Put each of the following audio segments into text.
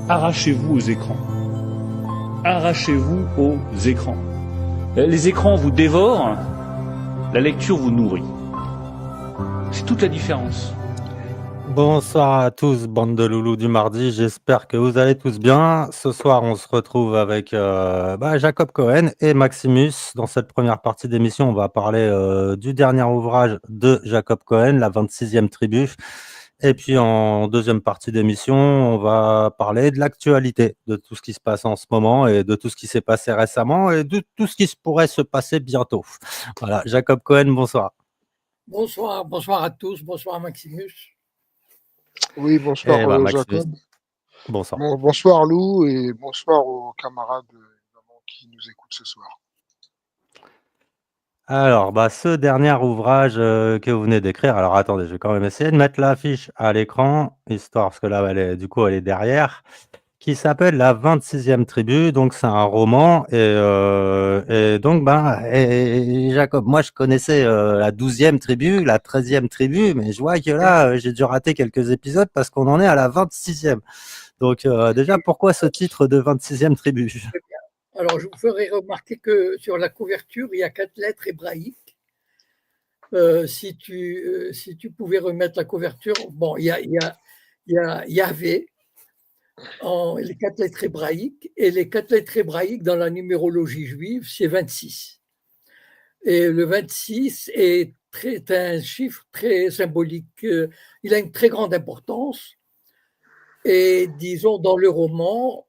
arrachez-vous aux écrans. Arrachez-vous aux écrans. Les écrans vous dévorent, la lecture vous nourrit. C'est toute la différence. Bonsoir à tous, bande de loulous du mardi, j'espère que vous allez tous bien. Ce soir, on se retrouve avec Jacob Cohen et Maximus. Dans cette première partie d'émission, on va parler du dernier ouvrage de Jacob Cohen, la 26e tribu. Et puis en deuxième partie d'émission, on va parler de l'actualité, de tout ce qui se passe en ce moment et de tout ce qui s'est passé récemment et de tout ce qui pourrait se passer bientôt. Voilà, Jacob Cohen, bonsoir. Bonsoir à tous, bonsoir Maximus. Oui, bonsoir Jacob. Bonsoir. Bonsoir Lou et bonsoir aux camarades qui nous écoutent ce soir. Alors, ce dernier ouvrage que vous venez d'écrire, alors attendez, je vais quand même essayer de mettre l'affiche à l'écran, histoire, parce que là, elle est derrière, qui s'appelle La 26e tribu, donc c'est un roman, et donc, Jacob, moi je connaissais la 12e tribu, la 13e tribu, mais je vois que là, j'ai dû rater quelques épisodes parce qu'on en est à la 26e. Donc déjà, pourquoi ce titre de 26e tribu ? Alors, je vous ferai remarquer que sur la couverture, il y a 4 lettres hébraïques. Si tu pouvais remettre la couverture, bon, il y a Yahvé, les 4 lettres hébraïques, et les 4 lettres hébraïques dans la numérologie juive, c'est 26. Et le 26 est un chiffre très symbolique. Il a une très grande importance. Et disons, dans le roman,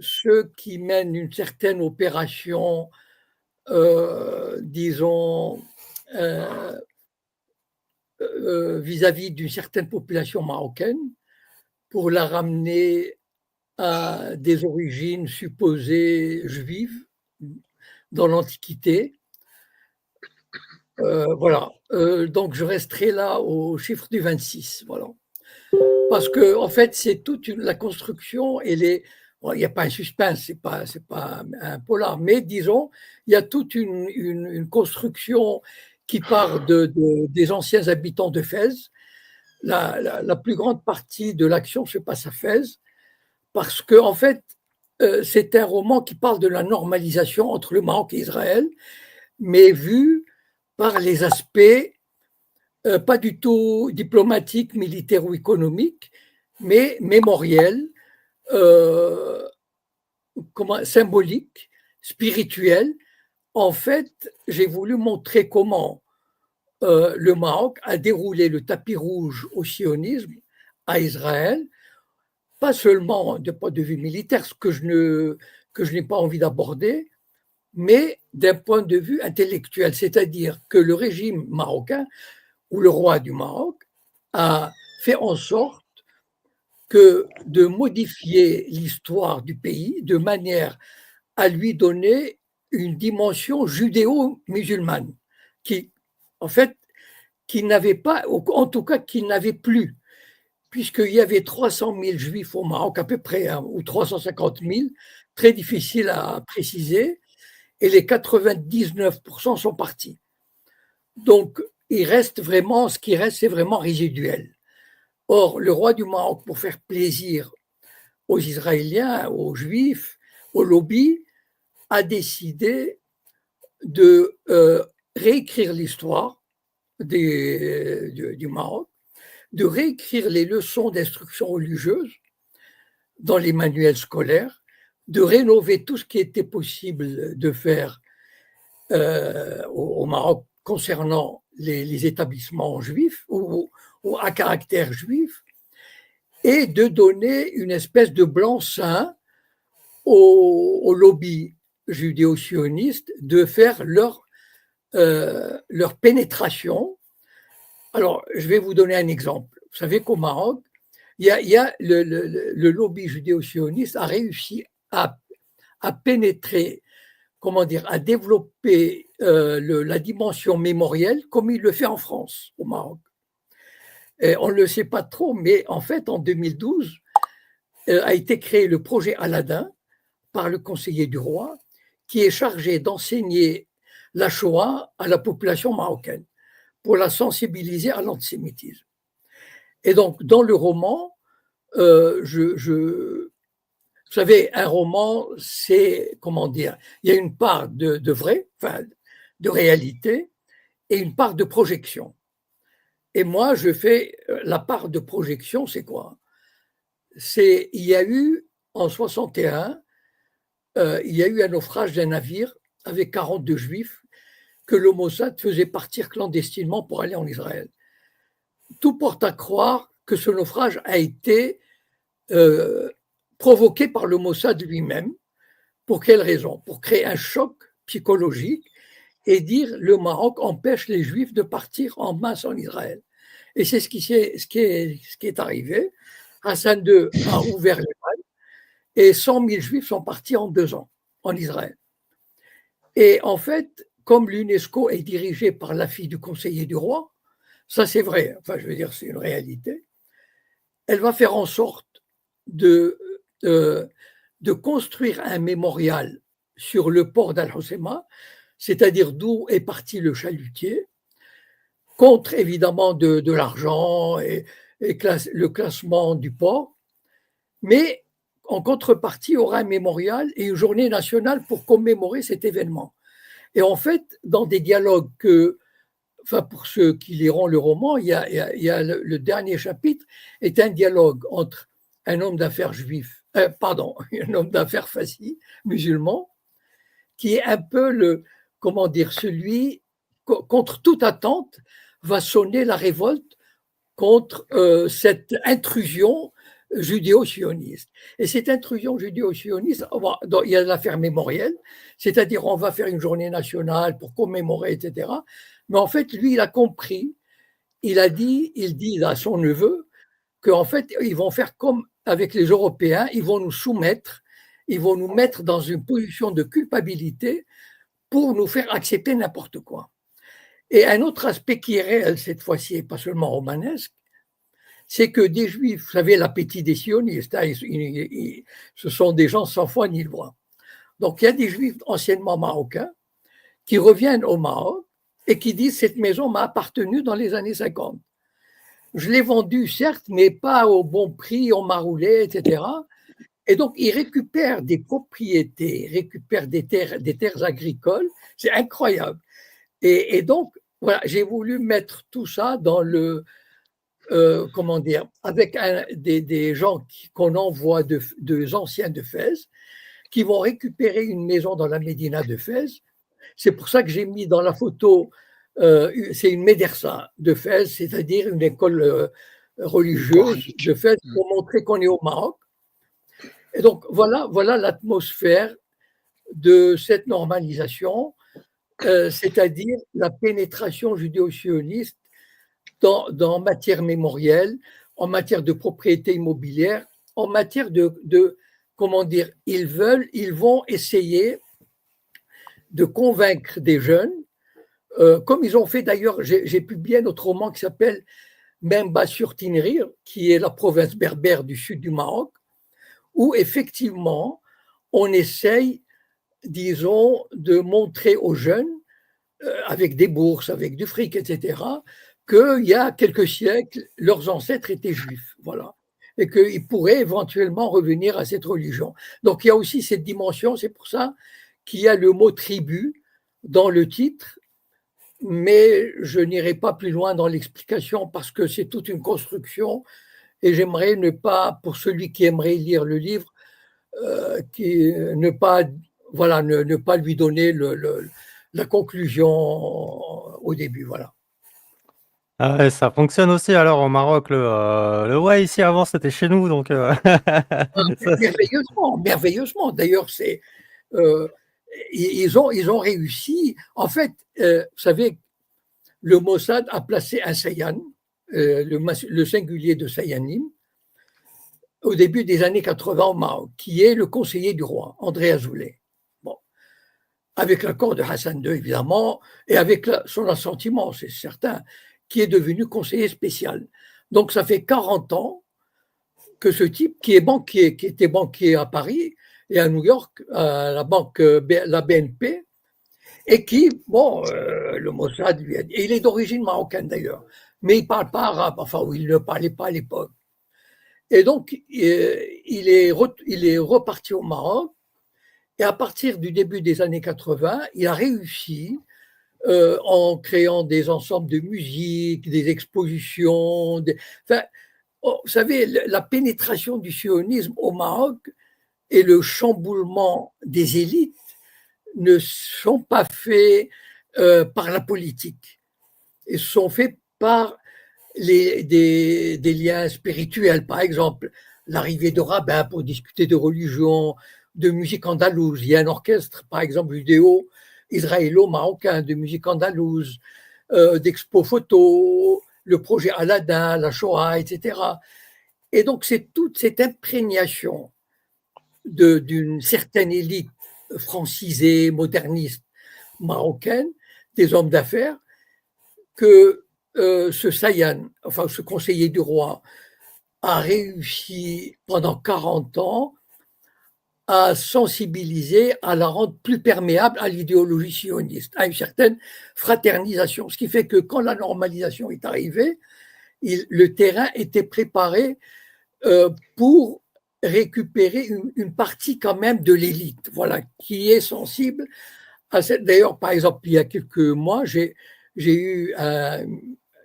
ceux qui mènent une certaine opération, vis-à-vis d'une certaine population marocaine, pour la ramener à des origines supposées juives dans l'Antiquité. Voilà. Donc, je resterai là au chiffre du 26. Voilà. Parce que, en fait, c'est toute la construction et il n'y a pas un suspense, c'est pas un polar, mais disons, il y a toute une construction qui part des anciens habitants de Fès. La plus grande partie de l'action se passe à Fès, parce que, en fait, c'est un roman qui parle de la normalisation entre le Maroc et Israël, mais vu par les aspects pas du tout diplomatiques, militaires ou économiques, mais mémoriels, symboliques, spirituels. En fait, j'ai voulu montrer comment le Maroc a déroulé le tapis rouge au sionisme à Israël, pas seulement du point de vue militaire, ce que je n'ai pas envie d'aborder, mais d'un point de vue intellectuel, c'est-à-dire que le régime marocain ou le roi du Maroc a fait en sorte de modifier l'histoire du pays de manière à lui donner une dimension judéo-musulmane qui, en fait, qui n'avait pas, en tout cas, qui n'avait plus, puisqu'il y avait 300 000 juifs au Maroc à peu près, ou 350 000, très difficile à préciser, et les 99% sont partis. Donc, il reste vraiment, ce qui reste, c'est vraiment résiduel. Or, le roi du Maroc, pour faire plaisir aux Israéliens, aux Juifs, au lobby, a décidé de réécrire l'histoire du Maroc, de réécrire les leçons d'instruction religieuse dans les manuels scolaires, de rénover tout ce qui était possible de faire au Maroc concernant les établissements juifs ou à caractère juif, et de donner une espèce de blanc-seing au lobby judéo-sioniste de faire leur pénétration. Alors, je vais vous donner un exemple. Vous savez qu'au Maroc, il y a le lobby judéo-sioniste a réussi à pénétrer, à développer la dimension mémorielle comme il le fait en France, au Maroc. Et on ne le sait pas trop, mais en fait, en 2012, a été créé le projet Aladdin par le conseiller du roi, qui est chargé d'enseigner la Shoah à la population marocaine pour la sensibiliser à l'antisémitisme. Et donc, dans le roman, je savez, un roman, c'est, comment dire, il y a une part de vrai, enfin, de réalité, et une part de projection. Et moi, je fais la part de projection, c'est quoi? Il y a eu, en 61, il y a eu un naufrage d'un navire avec 42 juifs que le Mossad faisait partir clandestinement pour aller en Israël. Tout porte à croire que ce naufrage a été provoqué par le Mossad lui-même. Pour quelle raison? Pour créer un choc psychologique et dire le Maroc empêche les Juifs de partir en masse en Israël. Et c'est ce qui est arrivé. Hassan II a ouvert les vannes et 100 000 Juifs sont partis en 2 ans en Israël. Et en fait, comme l'UNESCO est dirigée par la fille du conseiller du roi, ça c'est vrai, enfin je veux dire c'est une réalité, elle va faire en sorte de construire un mémorial sur le port d'Al-Hoceima, c'est-à-dire d'où est parti le chalutier, contre évidemment de l'argent et le classement du port, mais en contrepartie, il y aura un mémorial et une journée nationale pour commémorer cet événement. Et en fait, dans des dialogues enfin pour ceux qui liront le roman, il y a le dernier chapitre est un dialogue entre un homme d'affaires juif, un homme d'affaires farsi, musulman, qui est un peu celui contre toute attente va sonner la révolte contre cette intrusion judéo-sioniste. Et cette intrusion judéo-sioniste, il y a l'affaire mémorielle, c'est-à-dire on va faire une journée nationale pour commémorer, etc. Mais en fait, lui, il a compris, il dit à son neveu qu'en fait, ils vont faire comme avec les Européens, ils vont nous soumettre, ils vont nous mettre dans une position de culpabilité pour nous faire accepter n'importe quoi. Et un autre aspect qui est réel cette fois-ci, et pas seulement romanesque, c'est que des Juifs, vous savez, l'appétit des sionistes, ce sont des gens sans foi ni loi. Donc il y a des Juifs anciennement marocains qui reviennent au Maroc et qui disent cette maison m'a appartenu dans les années 50. Je l'ai vendue, certes, mais pas au bon prix, on m'a roulé, etc. Et donc, ils récupèrent des propriétés, récupèrent des terres agricoles. C'est incroyable. Et donc, voilà, j'ai voulu mettre tout ça dans avec des gens qu'on envoie de anciens de Fès, qui vont récupérer une maison dans la Médina de Fès. C'est pour ça que j'ai mis dans la photo, c'est une médersa de Fès, c'est-à-dire une école religieuse de Fès, pour montrer qu'on est au Maroc. Et donc, voilà l'atmosphère de cette normalisation, c'est-à-dire la pénétration judéo-sioniste dans matière mémorielle, en matière de propriété immobilière, en matière ils vont essayer de convaincre des jeunes, comme ils ont fait d'ailleurs, j'ai publié un autre roman qui s'appelle Memba sur Tinrir, qui est la province berbère du sud du Maroc, où effectivement, on essaye, disons, de montrer aux jeunes, avec des bourses, avec du fric, etc., qu'il y a quelques siècles, leurs ancêtres étaient juifs, voilà, et qu'ils pourraient éventuellement revenir à cette religion. Donc il y a aussi cette dimension, c'est pour ça qu'il y a le mot tribu dans le titre, mais je n'irai pas plus loin dans l'explication parce que c'est toute une construction et j'aimerais ne pas, pour celui qui aimerait lire le livre, ne pas lui donner la conclusion au début, voilà. Ah ouais, ça fonctionne aussi alors au Maroc, le ouais, ici avant c'était chez nous, donc Merveilleusement. D'ailleurs, ils ont réussi. En fait, vous savez, le Mossad a placé un Sayan, le singulier de Sayanim, au début des années 80 au Maroc, qui est le conseiller du roi, André Azoulay. Bon. Avec l'accord de Hassan II, évidemment, et avec son assentiment, c'est certain, qui est devenu conseiller spécial. Donc, ça fait 40 ans que ce type, qui était banquier à Paris et à New York, à la BNP, et qui, le Mossad lui a dit, et il est d'origine marocaine d'ailleurs, mais il ne parle pas arabe, enfin, il ne parlait pas à l'époque. Et donc, il est reparti au Maroc. Et à partir du début des années 80, il a réussi, en créant des ensembles de musique, des expositions. Enfin, vous savez, la pénétration du sionisme au Maroc et le chamboulement des élites ne sont pas faits par la politique. Ils sont faits par des liens spirituels. Par exemple, l'arrivée de rabbins pour discuter de religion, de musique andalouse. Il y a un orchestre, par exemple, vidéo israélo-marocain de musique andalouse, d'expo photo, le projet Aladdin, la Shoah, etc. Et donc, c'est toute cette imprégnation d'une certaine élite francisée, moderniste, marocaine, des hommes d'affaires, que ce Sayan, enfin ce conseiller du roi, a réussi pendant 40 ans à sensibiliser, à la rendre plus perméable à l'idéologie sioniste, à une certaine fraternisation. Ce qui fait que quand la normalisation est arrivée, le terrain était préparé pour récupérer une partie quand même de l'élite, voilà, qui est sensible à cette. D'ailleurs, par exemple, il y a quelques mois, j'ai eu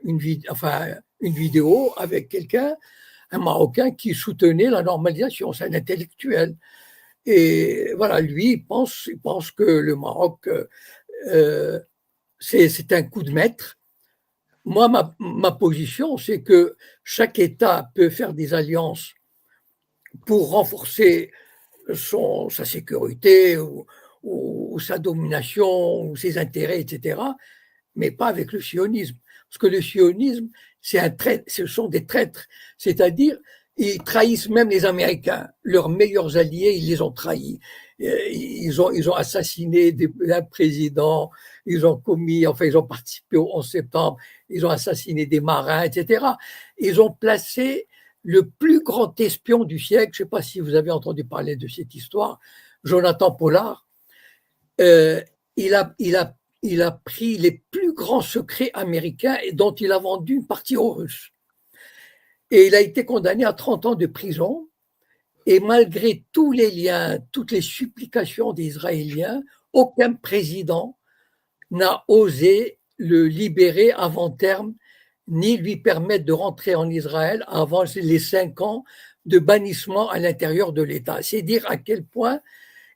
une vidéo avec quelqu'un, un Marocain, qui soutenait la normalisation. C'est un intellectuel. Et voilà, lui, il pense que le Maroc, c'est un coup de maître. Moi, ma position, c'est que chaque État peut faire des alliances pour renforcer sa sécurité ou sa domination ou ses intérêts, etc., mais pas avec le sionisme. Parce que le sionisme, ce sont des traîtres, c'est-à-dire ils trahissent même les Américains. Leurs meilleurs alliés, ils les ont trahis. Ils ont assassiné un président, ils ont participé au 11 septembre, ils ont assassiné des marins, etc. Ils ont placé le plus grand espion du siècle, je ne sais pas si vous avez entendu parler de cette histoire, Jonathan Pollard. Il a pris les plus grands secrets américains dont il a vendu une partie aux Russes. Et il a été condamné à 30 ans de prison. Et malgré tous les liens, toutes les supplications des Israéliens, aucun président n'a osé le libérer avant terme, ni lui permettre de rentrer en Israël avant les 5 ans de bannissement à l'intérieur de l'État. C'est dire à quel point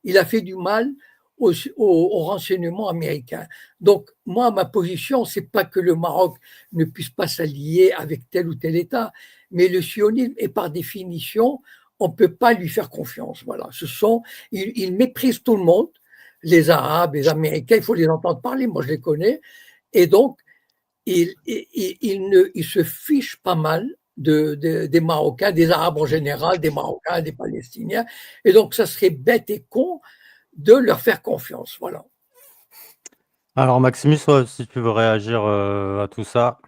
il a fait du mal au renseignement américain. Donc, moi, ma position, c'est pas que le Maroc ne puisse pas s'allier avec tel ou tel État, mais le sionisme est par définition, on ne peut pas lui faire confiance. Voilà, il méprise tout le monde, les Arabes, les Américains, il faut les entendre parler, moi je les connais, et donc il se fiche pas mal des Marocains, des Arabes en général, des Marocains, des Palestiniens, et donc ça serait bête et con de leur faire confiance. Voilà. Alors Maximus, si tu veux réagir à tout ça.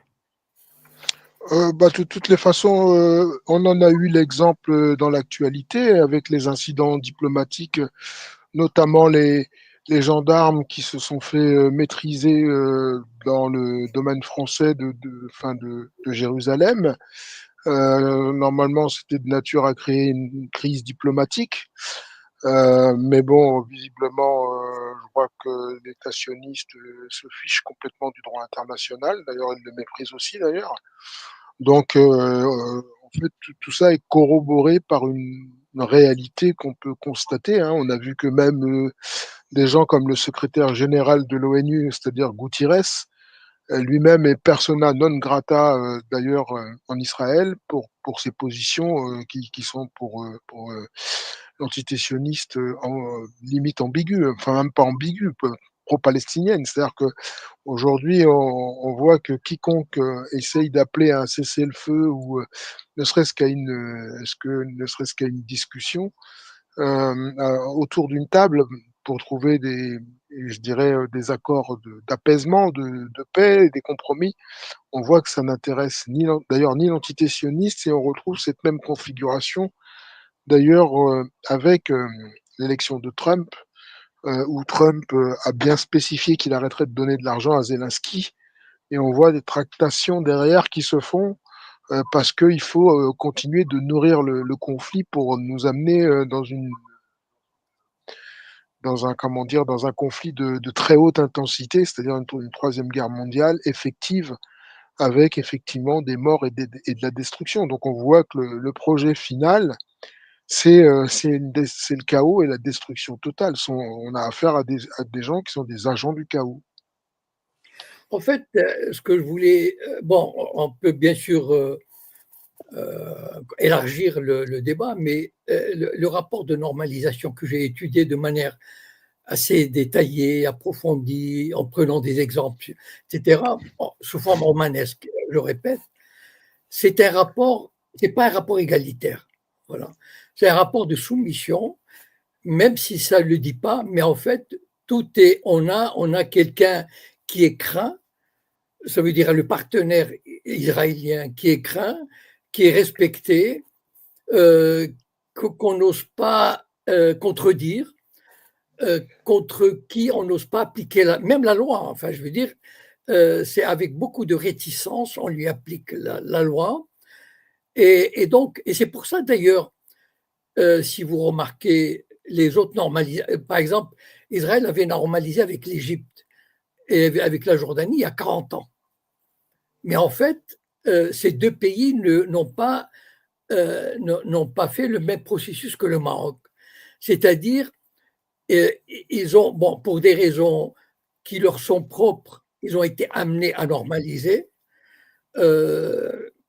De toutes les façons, on en a eu l'exemple dans l'actualité avec les incidents diplomatiques, notamment les gendarmes qui se sont fait maîtriser dans le domaine français de Jérusalem. Normalement, c'était de nature à créer une crise diplomatique. Mais bon, visiblement, je vois que l'État sioniste se fiche complètement du droit international. D'ailleurs, il le méprise aussi, d'ailleurs. Donc, en fait, tout ça est corroboré par une réalité qu'on peut constater. Hein. On a vu que même des gens comme le secrétaire général de l'ONU, c'est-à-dire Guterres, lui-même est persona non grata, d'ailleurs, en Israël pour ses positions qui sont pour l'entité sioniste limite ambiguë, enfin même pas ambiguë, pro-palestinienne. C'est-à-dire que aujourd'hui, on voit que quiconque essaye d'appeler à un cessez-le-feu ou ne serait-ce qu'à une discussion autour d'une table pour trouver je dirais, des accords d'apaisement, de paix, des compromis, on voit que ça n'intéresse d'ailleurs ni l'entité sioniste, et on retrouve cette même configuration d'ailleurs avec l'élection de Trump, où Trump a bien spécifié qu'il arrêterait de donner de l'argent à Zelensky, et on voit des tractations derrière qui se font parce qu'il faut continuer de nourrir le conflit pour nous amener dans un conflit de très haute intensité, c'est-à-dire une troisième guerre mondiale effective, avec effectivement des morts et de la destruction. Donc on voit que le projet final, c'est le chaos et la destruction totale. On a affaire à des gens qui sont des agents du chaos. En fait, ce que je voulais, bon, on peut bien sûr élargir le débat, mais le rapport de normalisation que j'ai étudié de manière assez détaillée, approfondie, en prenant des exemples, etc., sous forme romanesque, je répète, c'est pas un rapport égalitaire. Voilà. C'est un rapport de soumission, même si ça ne le dit pas, mais en fait, on a quelqu'un qui est craint, ça veut dire le partenaire israélien qui est craint, qui est respecté, qu'on n'ose pas contredire, contre qui on n'ose pas appliquer même la loi. Enfin, je veux dire, c'est avec beaucoup de réticence on lui applique la loi. Et donc, et c'est pour ça d'ailleurs, si vous remarquez, les autres par exemple, Israël avait normalisé avec l'Égypte et avec la Jordanie il y a 40 ans. Mais en fait, ces deux pays n'ont pas fait le même processus que le Maroc. C'est-à-dire, ils ont, bon, pour des raisons qui leur sont propres, ils ont été amenés à normaliser,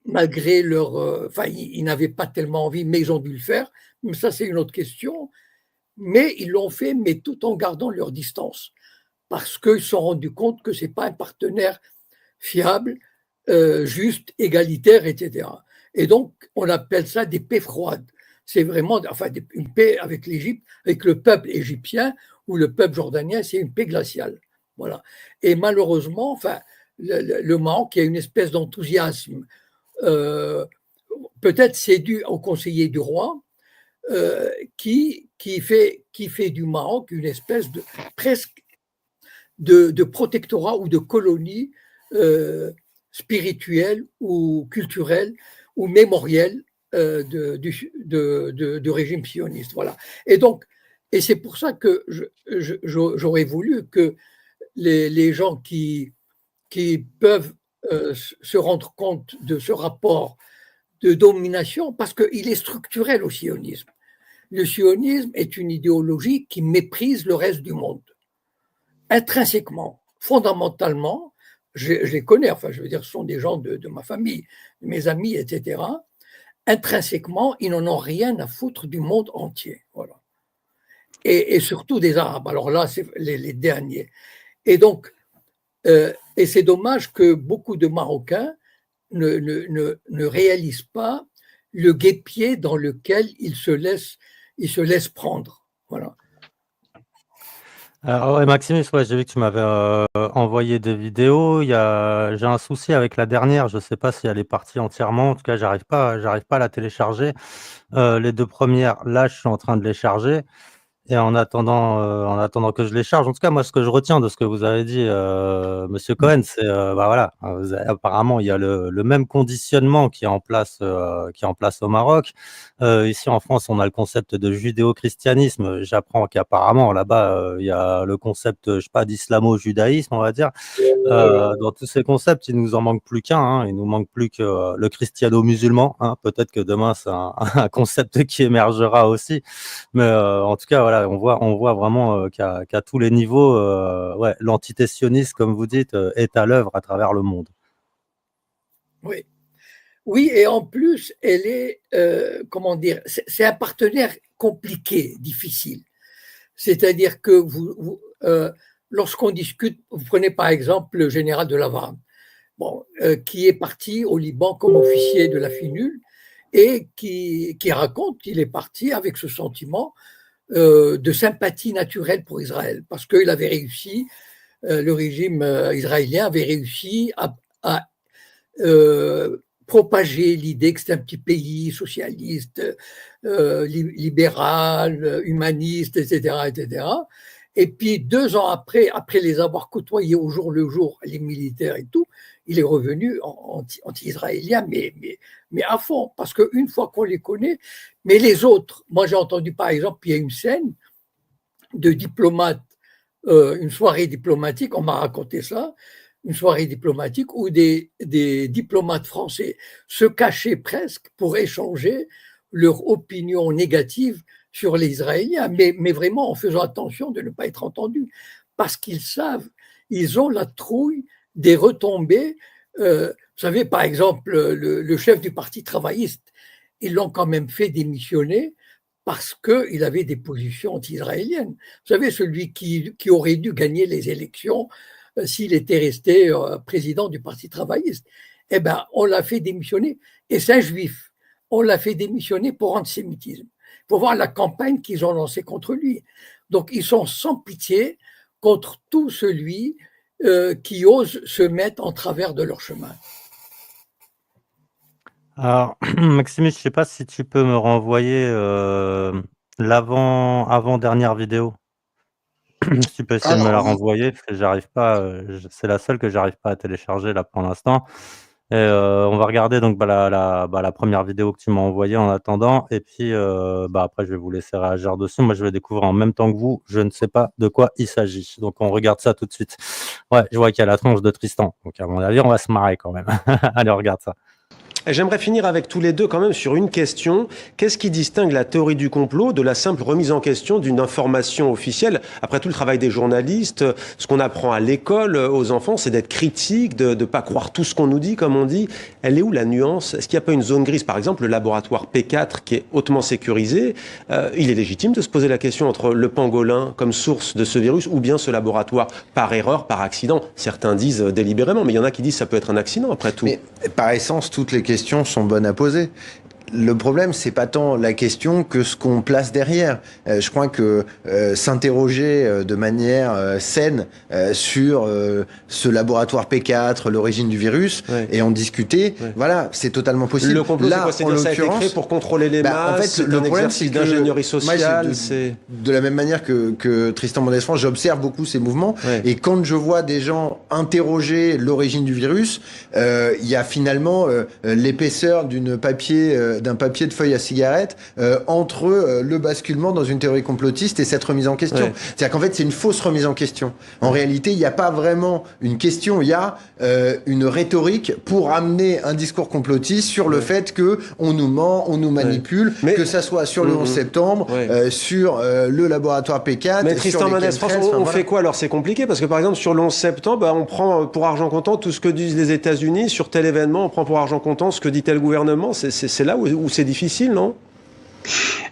malgré enfin, ils n'avaient pas tellement envie, mais ils ont dû le faire. Mais ça, c'est une autre question. Mais ils l'ont fait, mais tout en gardant leur distance, parce qu'ils se sont rendus compte que c'est pas un partenaire fiable, juste, égalitaire, etc. Et donc, on appelle ça des paix froides. C'est vraiment, enfin, une paix avec l'Égypte, avec le peuple égyptien ou le peuple jordanien, c'est une paix glaciale. Voilà. Et malheureusement, enfin, le Maroc, il y a une espèce d'enthousiasme. Peut-être c'est dû au conseiller du roi, qui fait du Maroc une espèce de presque de protectorat ou de colonie spirituelle ou culturelle ou mémorielle du régime sioniste. Voilà. Et donc, et c'est pour ça que j'aurais voulu que les gens qui peuvent se rendre compte de ce rapport de domination, parce qu'il est structurel au sionisme. Le sionisme est une idéologie qui méprise le reste du monde. Intrinsèquement, fondamentalement, je les connais, enfin, je veux dire, ce sont des gens de ma famille, de mes amis, etc. Intrinsèquement, ils n'en ont rien à foutre du monde entier. Voilà. Et surtout des Arabes. Alors là, c'est les derniers. Et donc, et c'est dommage que beaucoup de Marocains ne réalisent pas le guêpier dans lequel ils se laissent prendre. Voilà. Alors, ouais, Maximus, ouais, j'ai vu que tu m'avais envoyé des vidéos. J'ai un souci avec la dernière. Je ne sais pas si elle est partie entièrement. En tout cas, j'arrive pas à la télécharger. Les deux premières, là, je suis en train de les charger. Et en attendant que je les charge, en tout cas, moi, ce que je retiens de ce que vous avez dit, Monsieur Cohen, c'est, bah voilà, apparemment, il y a le même conditionnement qui est en place au Maroc. Ici, en France, on a le concept de judéo-christianisme. J'apprends qu'apparemment, là-bas, il y a le concept, je sais pas, d'islamo-judaïsme, on va dire. Dans tous ces concepts, il nous en manque plus qu'un. Hein. Il nous manque plus que le christiano-musulman. Hein. Peut-être que demain, c'est un concept qui émergera aussi. Mais en tout cas, voilà, on voit vraiment qu'à tous les niveaux, ouais, l'entité sioniste, comme vous dites, est à l'œuvre à travers le monde. Oui. Oui, et en plus, elle est, comment dire, c'est un partenaire compliqué, difficile. C'est-à-dire que lorsqu'on discute, vous prenez par exemple le général de Lavarne, bon, qui est parti au Liban comme officier de la FINUL et qui raconte qu'il est parti avec ce sentiment de sympathie naturelle pour Israël, parce qu'il avait réussi, le régime israélien avait réussi à propager l'idée que c'était un petit pays socialiste, libéral, humaniste, etc., etc. Et puis 2 ans après les avoir côtoyés au jour le jour, les militaires et tout, il est revenu anti-israélien, mais à fond, parce qu'une fois qu'on les connaît, mais les autres, moi j'ai entendu par exemple, il y a une scène de diplomates, une soirée diplomatique, on m'a raconté ça, une soirée diplomatique où des diplomates français se cachaient presque pour échanger leur opinion négative sur les Israéliens, mais vraiment en faisant attention de ne pas être entendus, parce qu'ils savent, ils ont la trouille des retombées. Vous savez, par exemple, le chef du Parti travailliste, ils l'ont quand même fait démissionner parce qu'il avait des positions anti-israéliennes. Vous savez, celui qui aurait dû gagner les élections s'il était resté président du Parti travailliste. Eh bien, on l'a fait démissionner, et c'est un juif. On l'a fait démissionner pour antisémitisme. Il faut voir la campagne qu'ils ont lancée contre lui. Donc, ils sont sans pitié contre tout celui qui ose se mettre en travers de leur chemin. Alors, Maximus, je sais pas si tu peux me renvoyer l'avant-dernière vidéo. Si tu peux essayer de me la Alors, renvoyer, parce que j'arrive pas, c'est la seule que j'arrive pas à télécharger là pour l'instant. Et on va regarder donc la première vidéo que tu m'as envoyée en attendant, et puis après je vais vous laisser réagir dessus. Moi je vais découvrir en même temps que vous, je ne sais pas de quoi il s'agit. Donc on regarde ça tout de suite. Ouais, je vois qu'il y a la tronche de Tristan, donc à mon avis on va se marrer quand même. Allez, on regarde ça. Et j'aimerais finir avec tous les deux quand même sur une question. Qu'est-ce qui distingue la théorie du complot de la simple remise en question d'une information officielle? Après tout le travail des journalistes, ce qu'on apprend à l'école aux enfants, c'est d'être critique, de ne pas croire tout ce qu'on nous dit, comme on dit. Elle est où la nuance? Est-ce qu'il n'y a pas une zone grise? Par exemple, le laboratoire P4 qui est hautement sécurisé, il est légitime de se poser la question entre le pangolin comme source de ce virus ou bien ce laboratoire par erreur, par accident. Certains disent délibérément, mais il y en a qui disent que ça peut être un accident après tout. Mais par essence, toutes les questions sont bonnes à poser. Le problème, c'est pas tant la question que ce qu'on place derrière. Je crois que s'interroger de manière saine sur ce laboratoire P4, l'origine du virus, et en discuter, voilà, c'est totalement possible. Le complot, là, c'est quoi? Ça a été créé pour contrôler les masses. En fait, c'est le un problème, exercice c'est que d'ingénierie sociale. De la même manière que Tristan Mendès-France, j'observe beaucoup ces mouvements, et quand je vois des gens interroger l'origine du virus, il y a finalement l'épaisseur d'un papier de feuille à cigarette entre le basculement dans une théorie complotiste et cette remise en question. C'est-à-dire qu'en fait, c'est une fausse remise en question. En réalité, il n'y a pas vraiment une question, il y a une rhétorique pour amener un discours complotiste sur le fait que on nous ment, on nous manipule, que ça soit sur le 11 septembre, sur le laboratoire P4. Mais Tristan Mendès-France, on fait quoi alors? C'est compliqué parce que par exemple sur le 11 septembre, on prend pour argent comptant tout ce que disent les États-Unis sur tel événement, on prend pour argent comptant ce que dit tel gouvernement. C'est là où c'est difficile, non?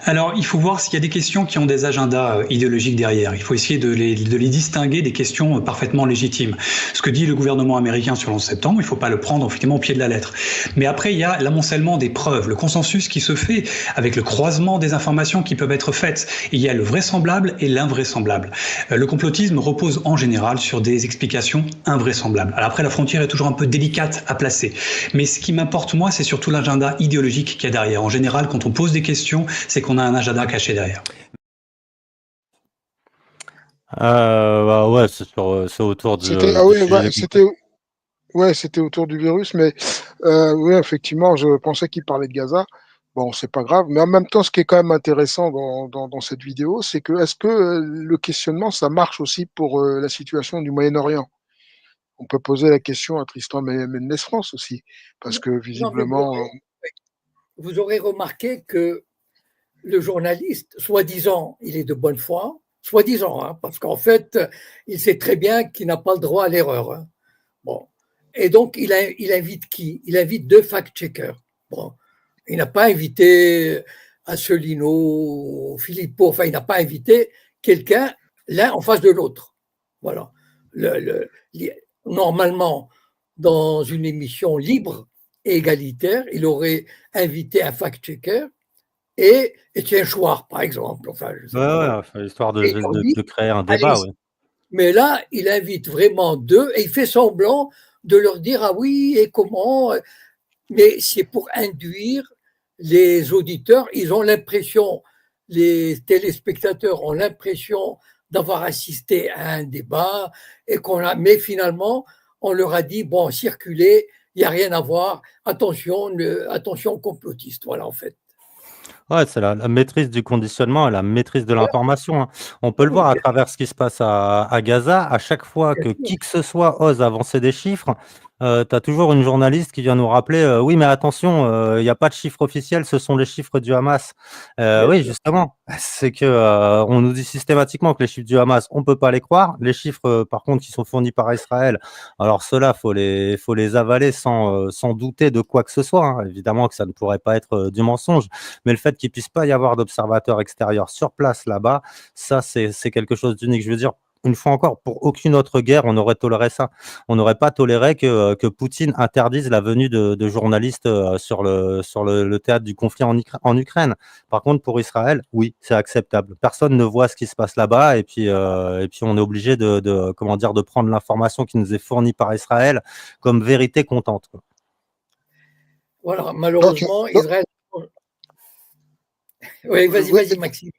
Alors, il faut voir s'il y a des questions qui ont des agendas idéologiques derrière. Il faut essayer de les distinguer des questions parfaitement légitimes. Ce que dit le gouvernement américain sur le 11 septembre, il ne faut pas le prendre effectivement au pied de la lettre. Mais après, il y a l'amoncellement des preuves, le consensus qui se fait avec le croisement des informations qui peuvent être faites. Il y a le vraisemblable et l'invraisemblable. Le complotisme repose en général sur des explications invraisemblables. Alors après, la frontière est toujours un peu délicate à placer. Mais ce qui m'importe, moi, c'est surtout l'agenda idéologique qu'il y a derrière. En général, quand on pose des questions, c'est qu'on a un agenda caché derrière. Ouais, c'est autour de. C'était autour du virus, mais oui, effectivement, je pensais qu'il parlait de Gaza. Bon, c'est pas grave, mais en même temps, ce qui est quand même intéressant dans cette vidéo, c'est que est-ce que le questionnement, ça marche aussi pour la situation du Moyen-Orient? On peut poser la question à Tristan Mendès-France aussi, parce que visiblement. Vous aurez remarqué que le journaliste, soi-disant, il est de bonne foi, soi-disant, parce qu'en fait, il sait très bien qu'il n'a pas le droit à l'erreur. Bon. Et donc, il invite qui? Il invite 2 fact-checkers. Bon. Il n'a pas invité Asselineau, Philippot, enfin, il n'a pas invité quelqu'un l'un en face de l'autre. Voilà. Normalement, dans une émission libre et égalitaire, il aurait invité un fact-checker et Étienne Chouard, par exemple. Enfin, histoire de créer un débat. Ouais. Mais là, il invite vraiment 2 et il fait semblant de leur dire « Ah oui, et comment ?» Mais c'est pour induire les auditeurs. Ils ont l'impression, les téléspectateurs ont l'impression d'avoir assisté à un débat et mais finalement, on leur a dit, bon, circulez, il n'y a rien à voir, attention, attention complotistes, voilà, en fait. Ouais, c'est la maîtrise du conditionnement et la maîtrise de Voilà. l'information, hein. On peut le voir à travers ce qui se passe à Gaza. À chaque fois que qui que ce soit ose avancer des chiffres, tu as toujours une journaliste qui vient nous rappeler, «Oui, mais attention, il y a pas de chiffres officiels, ce sont les chiffres du Hamas». Bien Oui, sûr. justement, c'est que, on nous dit systématiquement que les chiffres du Hamas, on peut pas les croire. Les chiffres, par contre, qui sont fournis par Israël, alors ceux-là, faut les avaler sans douter de quoi que ce soit, hein. Évidemment que ça ne pourrait pas être, du mensonge, mais le fait qu'il puisse pas y avoir d'observateurs extérieurs sur place là-bas, ça c'est quelque chose d'unique. Je veux dire, une fois encore, pour aucune autre guerre, on aurait toléré ça. On n'aurait pas toléré que Poutine interdise la venue de journalistes, sur le théâtre du conflit en Ukraine. Par contre, pour Israël, oui, c'est acceptable. Personne ne voit ce qui se passe là-bas et puis on est obligé comment dire, de prendre l'information qui nous est fournie par Israël comme vérité comptante, quoi. Voilà, Donc, malheureusement, Israël. Oui, oui, vas-y, Maxime.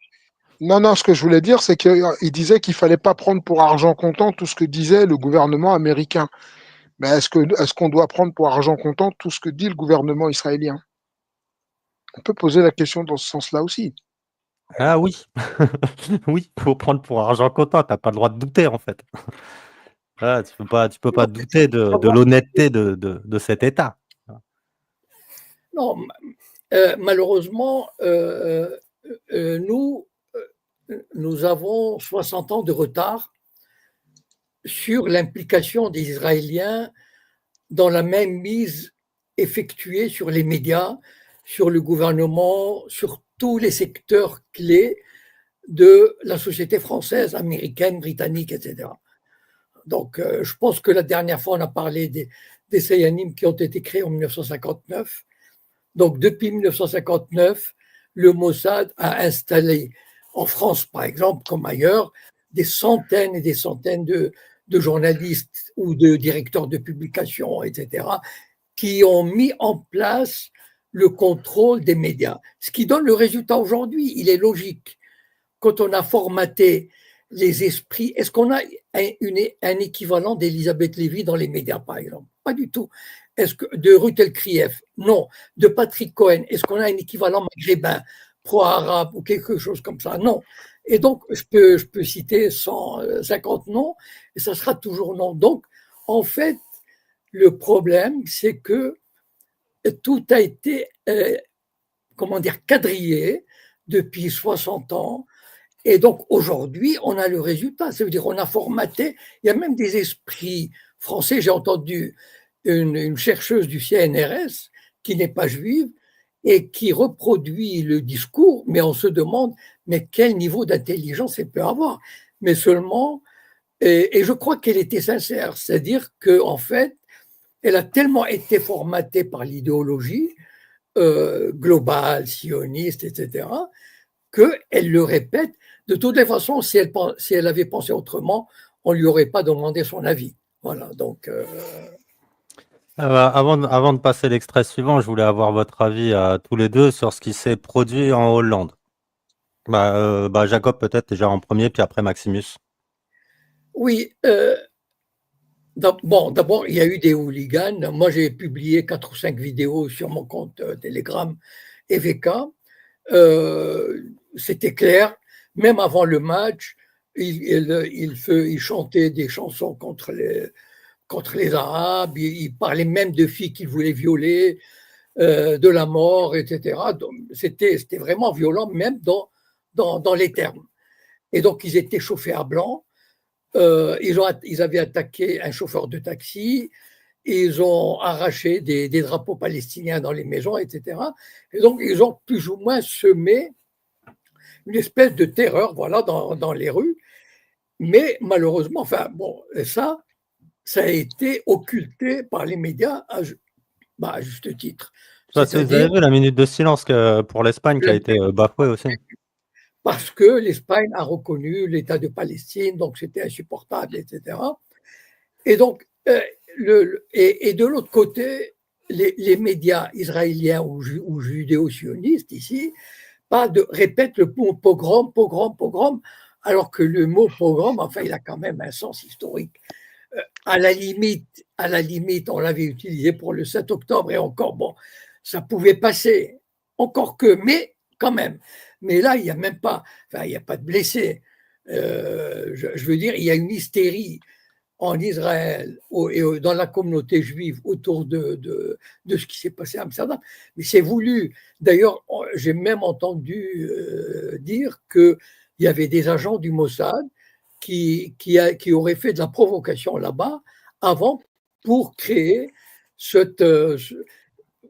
non, ce que je voulais dire, c'est qu'il disait qu'il fallait pas prendre pour argent comptant tout ce que disait le gouvernement américain. Mais est-ce qu'on doit prendre pour argent comptant tout ce que dit le gouvernement israélien? On peut poser la question dans ce sens-là aussi. Ah oui, oui, faut prendre pour argent comptant, tu as pas le droit de douter, en fait. Ah, tu peux pas Non, il douter faut de savoir l'honnêteté de cet État. non, malheureusement, nous avons 60 ans de retard sur l'implication des Israéliens dans la même mise effectuée sur les médias, sur le gouvernement, sur tous les secteurs clés de la société française, américaine, britannique, etc. Donc, je pense que la dernière fois, on a parlé des Sayanim qui ont été créés en 1959. Donc, depuis 1959, le Mossad a installé en France, par exemple, comme ailleurs, des centaines et des centaines de journalistes ou de directeurs de publication, etc., qui ont mis en place le contrôle des médias. Ce qui donne le résultat aujourd'hui, il est logique. Quand on a formaté les esprits, est-ce qu'on a un équivalent d'Elisabeth Lévy dans les médias, par exemple? Pas du tout. Est-ce que de Ruth El-Krief? Non. De Patrick Cohen? Est-ce qu'on a un équivalent maghrébin, pro-arabe ou quelque chose comme ça? Non. Et donc, je peux citer 150 noms et ça sera toujours non. Donc, en fait, le problème, c'est que tout a été, comment dire, quadrillé depuis 60 ans. Et donc, aujourd'hui, on a le résultat. Ça veut dire qu'on a formaté. Il y a même des esprits français. J'ai entendu une chercheuse du CNRS qui n'est pas juive et qui reproduit le discours, mais on se demande, mais quel niveau d'intelligence elle peut avoir? Mais seulement, et je crois qu'elle était sincère, c'est-à-dire qu'en fait, elle a tellement été formatée par l'idéologie globale, sioniste, etc., qu'elle le répète. De toutes les façons, si elle avait pensé autrement, on ne lui aurait pas demandé son avis. Voilà, donc. Avant de passer l'extrait suivant, je voulais avoir votre avis à tous les deux sur ce qui s'est produit en Hollande. Jacob peut-être déjà en premier, puis après Maximus. Oui, d'abord, il y a eu des hooligans. Moi, j'ai publié 4 ou 5 vidéos sur mon compte Telegram EVK. C'était clair, même avant le match, il chantait des chansons contre les Arabes, il parlait même de filles qu'il voulait violer, de la mort, etc. Donc, c'était vraiment violent, même dans les termes. Et donc, ils étaient chauffés à blanc. Ils avaient attaqué un chauffeur de taxi, ils ont arraché des drapeaux palestiniens dans les maisons, etc. Et donc, ils ont plus ou moins semé une espèce de terreur, voilà, dans les rues. Mais malheureusement, enfin, bon, ça a été occulté par les médias à juste titre. Vous avez vu la minute de silence pour l'Espagne qui a été bafouée aussi. Parce que l'Espagne a reconnu l'État de Palestine, donc c'était insupportable, etc. Et donc, et de l'autre côté, les médias israéliens ou judéo-sionistes ici répètent le pogrom, alors que le mot pogrom, enfin, il a quand même un sens historique. À la limite, on l'avait utilisé pour le 7 octobre et encore, bon, ça pouvait passer, encore que, mais quand même. Mais là, il n'y a même pas, enfin, il n'y a pas de blessés. Je veux dire, il y a une hystérie en Israël et dans la communauté juive autour de ce qui s'est passé à Amsterdam. Mais c'est voulu. D'ailleurs, j'ai même entendu dire qu'il y avait des agents du Mossad qui auraient fait de la provocation là-bas avant pour créer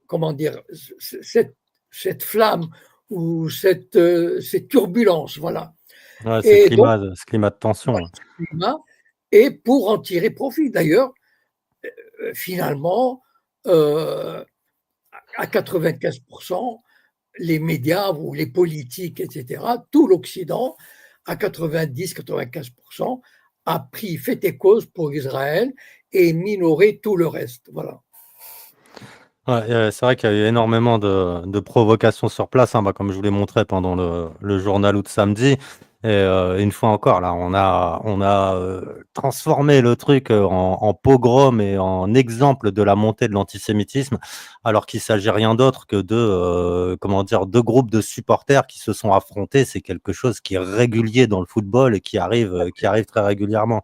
comment dire, cette flamme ou cette turbulence. Voilà. Ouais, Et donc, ce climat de tension. et pour en tirer profit. D'ailleurs, finalement, à 95%, les médias ou les politiques, etc., tout l'Occident, à 90-95%, a pris fait et cause pour Israël et minoré tout le reste. Voilà. Ouais, c'est vrai qu'il y a eu énormément de provocations sur place, hein, comme je vous l'ai montré pendant le journal août samedi. Et une fois encore, là, on a transformé le truc en pogrom et en exemple de la montée de l'antisémitisme, alors qu'il s'agit rien d'autre que comment dire, deux groupes de supporters qui se sont affrontés. C'est quelque chose qui est régulier dans le football et qui arrive très régulièrement.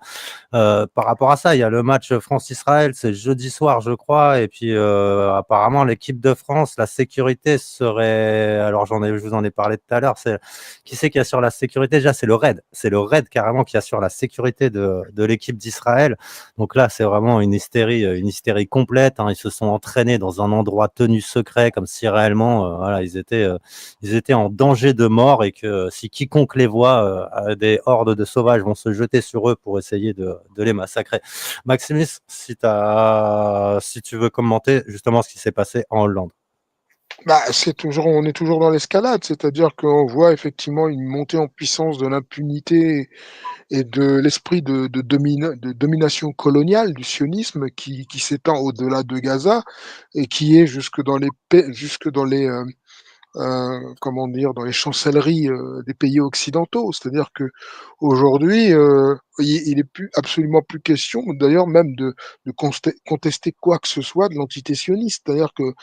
Par rapport à ça, il y a le match France-Israël, c'est jeudi soir, je crois. Et puis, apparemment, l'équipe de France, la sécurité serait. Alors, je vous en ai parlé tout à l'heure. Qui c'est qui assure la sécurité? Déjà, c'est le RAID. C'est le RAID carrément qui assure la sécurité de l'équipe d'Israël. Donc là, c'est vraiment une hystérie complète, hein. Ils se sont entraînés dans un endroit tenu secret, comme si réellement, voilà, ils étaient en danger de mort et que si quiconque les voit, des hordes de sauvages vont se jeter sur eux pour essayer de les massacrer. Maximus, si tu veux commenter justement ce qui s'est passé en Hollande. On est toujours dans l'escalade, c'est-à-dire qu'on voit effectivement une montée en puissance de l'impunité et de l'esprit de domination coloniale du sionisme qui s'étend au-delà de Gaza et qui est jusque dans les comment dire, dans les chancelleries des pays occidentaux. C'est-à-dire que aujourd'hui, il est absolument plus question, d'ailleurs même de contester quoi que ce soit de l'entité sioniste. C'est-à-dire que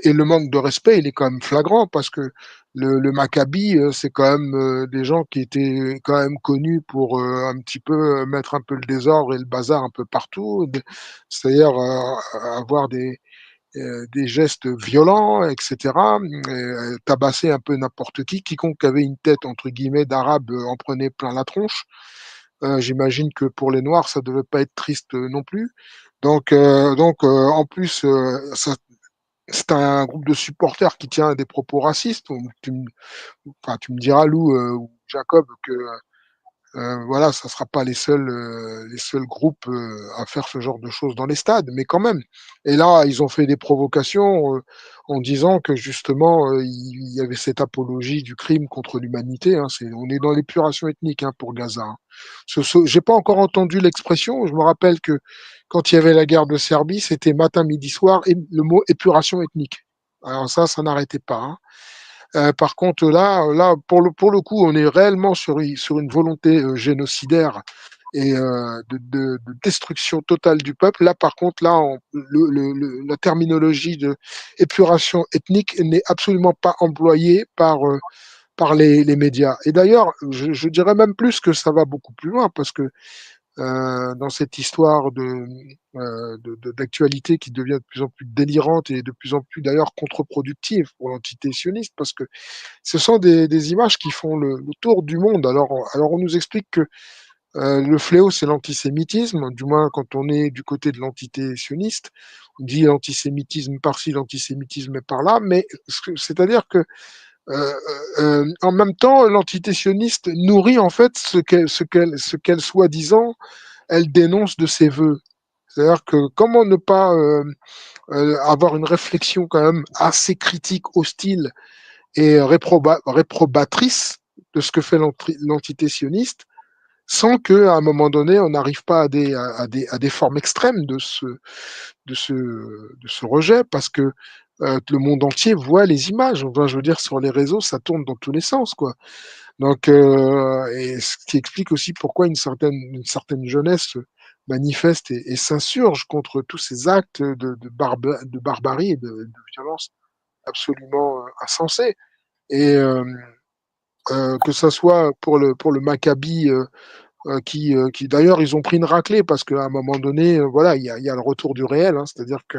et le manque de respect, il est quand même flagrant parce que le Maccabi, c'est quand même des gens qui étaient quand même connus pour un petit peu mettre un peu le désordre et le bazar un peu partout, c'est-à-dire avoir des gestes violents, etc., tabasser un peu n'importe qui. Quiconque avait une tête, entre guillemets, d'arabe en prenait plein la tronche. J'imagine que pour les Noirs, ça devait pas être triste non plus. Donc, en plus, c'est un groupe de supporters qui tient à des propos racistes. Tu me diras, Lou ou Jacob, que voilà, ça ne sera pas les seuls groupes à faire ce genre de choses dans les stades, mais quand même. Et là, ils ont fait des provocations en disant que justement, il y avait cette apologie du crime contre l'humanité. Hein, on est dans l'épuration ethnique pour Gaza. Hein. J'ai pas encore entendu l'expression. Je me rappelle que quand il y avait la guerre de Serbie, c'était matin, midi, soir, et le mot épuration ethnique. Alors ça n'arrêtait pas. Hein. Par contre, là pour le coup, on est réellement sur une volonté génocidaire et de destruction totale du peuple. Là, par contre, la terminologie de épuration ethnique n'est absolument pas employée par les médias. Et d'ailleurs, je dirais même plus que ça va beaucoup plus loin parce que dans cette histoire d'actualité qui devient de plus en plus délirante et de plus en plus d'ailleurs contre-productive pour l'entité sioniste, parce que ce sont des images qui font le tour du monde. Alors on nous explique que le fléau, c'est l'antisémitisme, du moins quand on est du côté de l'entité sioniste. On dit l'antisémitisme par-ci, l'antisémitisme par-là, mais c'est-à-dire que en même temps, l'entité sioniste nourrit en fait ce qu'elle soi-disant, elle dénonce de ses voeux. C'est-à-dire que comment ne pas avoir une réflexion quand même assez critique, hostile et réprobatrice de ce que fait l'entité sioniste, sans qu'à un moment donné, on n'arrive pas à des formes extrêmes de ce rejet, parce que le monde entier voit les images. Enfin, je veux dire, sur les réseaux, ça tourne dans tous les sens, quoi. Donc, et ce qui explique aussi pourquoi une certaine jeunesse manifeste et s'insurge contre tous ces actes de barbarie et de violence absolument insensés. Et que ça soit pour le Maccabi, qui d'ailleurs, ils ont pris une raclée parce qu'à un moment donné, voilà, il y a le retour du réel, hein, c'est-à-dire que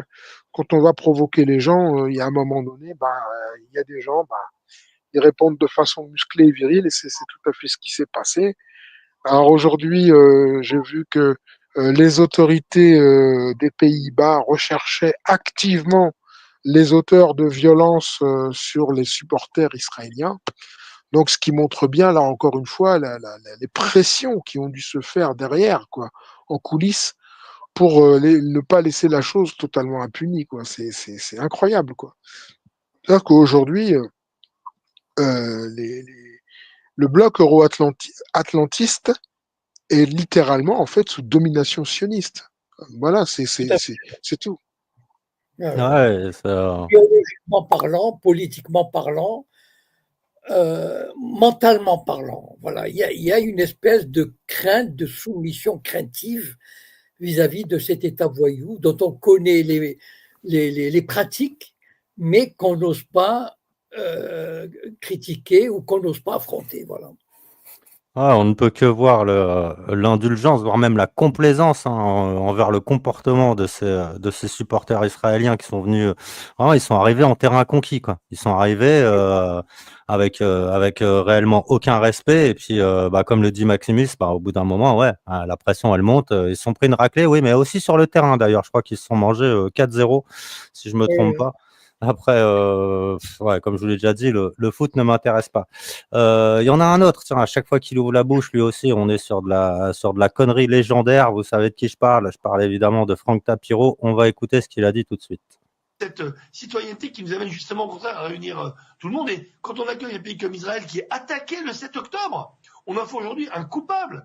quand on va provoquer les gens, il y a un moment donné, il y a des gens, ils répondent de façon musclée et virile, et c'est tout à fait ce qui s'est passé. Alors aujourd'hui, j'ai vu que les autorités des Pays-Bas recherchaient activement les auteurs de violences sur les supporters israéliens. Donc, ce qui montre bien, là encore une fois, les pressions qui ont dû se faire derrière, quoi, en coulisses, pour ne pas laisser la chose totalement impunie, quoi. C'est incroyable, quoi. C'est-à-dire qu'aujourd'hui, le bloc euro-atlantiste est littéralement, en fait, sous domination sioniste. Voilà, c'est tout. Ouais, ça... Biologiquement parlant, politiquement parlant, mentalement parlant, voilà, il y a une espèce de crainte, de soumission craintive vis-à-vis de cet État voyou dont on connaît les pratiques, mais qu'on n'ose pas critiquer ou qu'on n'ose pas affronter. Voilà. Ah, on ne peut que voir l'indulgence, voire même la complaisance envers le comportement de ces supporters israéliens qui sont venus. Vraiment, ils sont arrivés en terrain conquis, quoi. Ils sont arrivés avec réellement aucun respect. Et puis, comme le dit Maximus, au bout d'un moment, ouais, la pression elle monte. Ils se sont pris une raclée, oui, mais aussi sur le terrain d'ailleurs. Je crois qu'ils se sont mangés 4-0, si je me trompe pas. Après, ouais, comme je vous l'ai déjà dit, le foot ne m'intéresse pas. Il y en a un autre, tiens, à chaque fois qu'il ouvre la bouche, lui aussi, on est sur de la connerie légendaire. Vous savez de qui je parle? Je parle évidemment de Franck Tapiro. On va écouter ce qu'il a dit tout de suite. Cette citoyenneté qui nous amène justement au contraire à réunir tout le monde. Et quand on accueille un pays comme Israël qui est attaqué le 7 octobre, on en fait aujourd'hui un coupable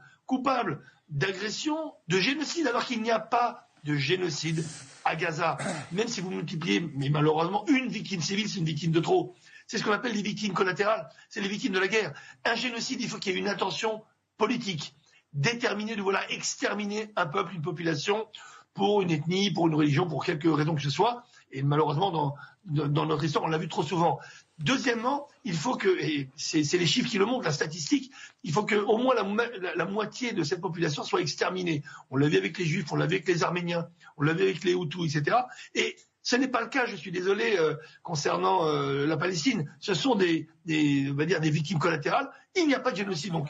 d'agression, de génocide, alors qu'il n'y a pas de génocide à Gaza. Même si vous multipliez, mais malheureusement, une victime civile, c'est une victime de trop. C'est ce qu'on appelle les victimes collatérales, c'est les victimes de la guerre. Un génocide, il faut qu'il y ait une intention politique, déterminée de vouloir exterminer un peuple, une population, pour une ethnie, pour une religion, pour quelque raison que ce soit. Et malheureusement, dans notre histoire, on l'a vu trop souvent. Deuxièmement, il faut que, et c'est les chiffres qui le montrent, la statistique, il faut qu'au moins la moitié de cette population soit exterminée. On l'a vu avec les Juifs, on l'a vu avec les Arméniens, on l'a vu avec les Hutus, etc. Et ce n'est pas le cas, je suis désolé, concernant la Palestine. Ce sont on va dire des victimes collatérales. Il n'y a pas de génocide. Donc,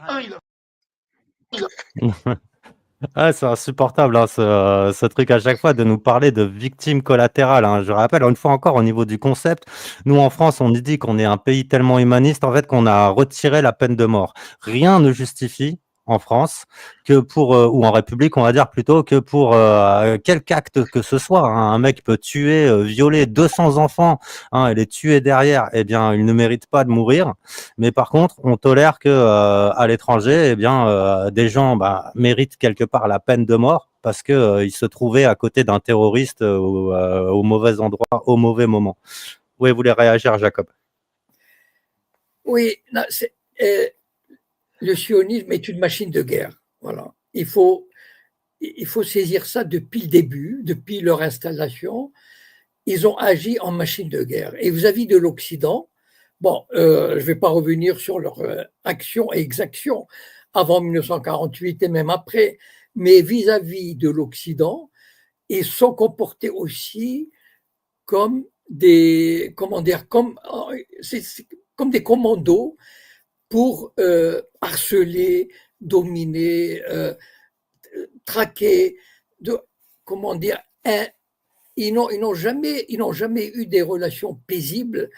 Ah, c'est insupportable, hein, ce truc à chaque fois de nous parler de victimes collatérales, hein. Je rappelle, une fois encore, au niveau du concept, nous en France, on nous dit qu'on est un pays tellement humaniste, en fait, qu'on a retiré la peine de mort. Rien ne justifie en France que pour ou en République, on va dire plutôt, que pour quelque acte que ce soit, hein. Un mec peut tuer, violer 200 enfants, hein, et les tuer derrière, eh bien, il ne mérite pas de mourir. Mais par contre, on tolère que à l'étranger, eh bien, des gens méritent quelque part la peine de mort parce que ils se trouvaient à côté d'un terroriste au mauvais endroit, au mauvais moment. Oui, vous voulez réagir, Jacob? Oui, non, le sionisme est une machine de guerre. Voilà. Il faut saisir ça depuis le début, depuis leur installation. Ils ont agi en machine de guerre. Et vis-à-vis de l'Occident, bon, je ne vais pas revenir sur leur action et exaction avant 1948 et même après, mais vis-à-vis de l'Occident, ils sont comportés aussi comme des, comme des commandos pour harceler, dominer, traquer, ils n'ont jamais eu des relations paisibles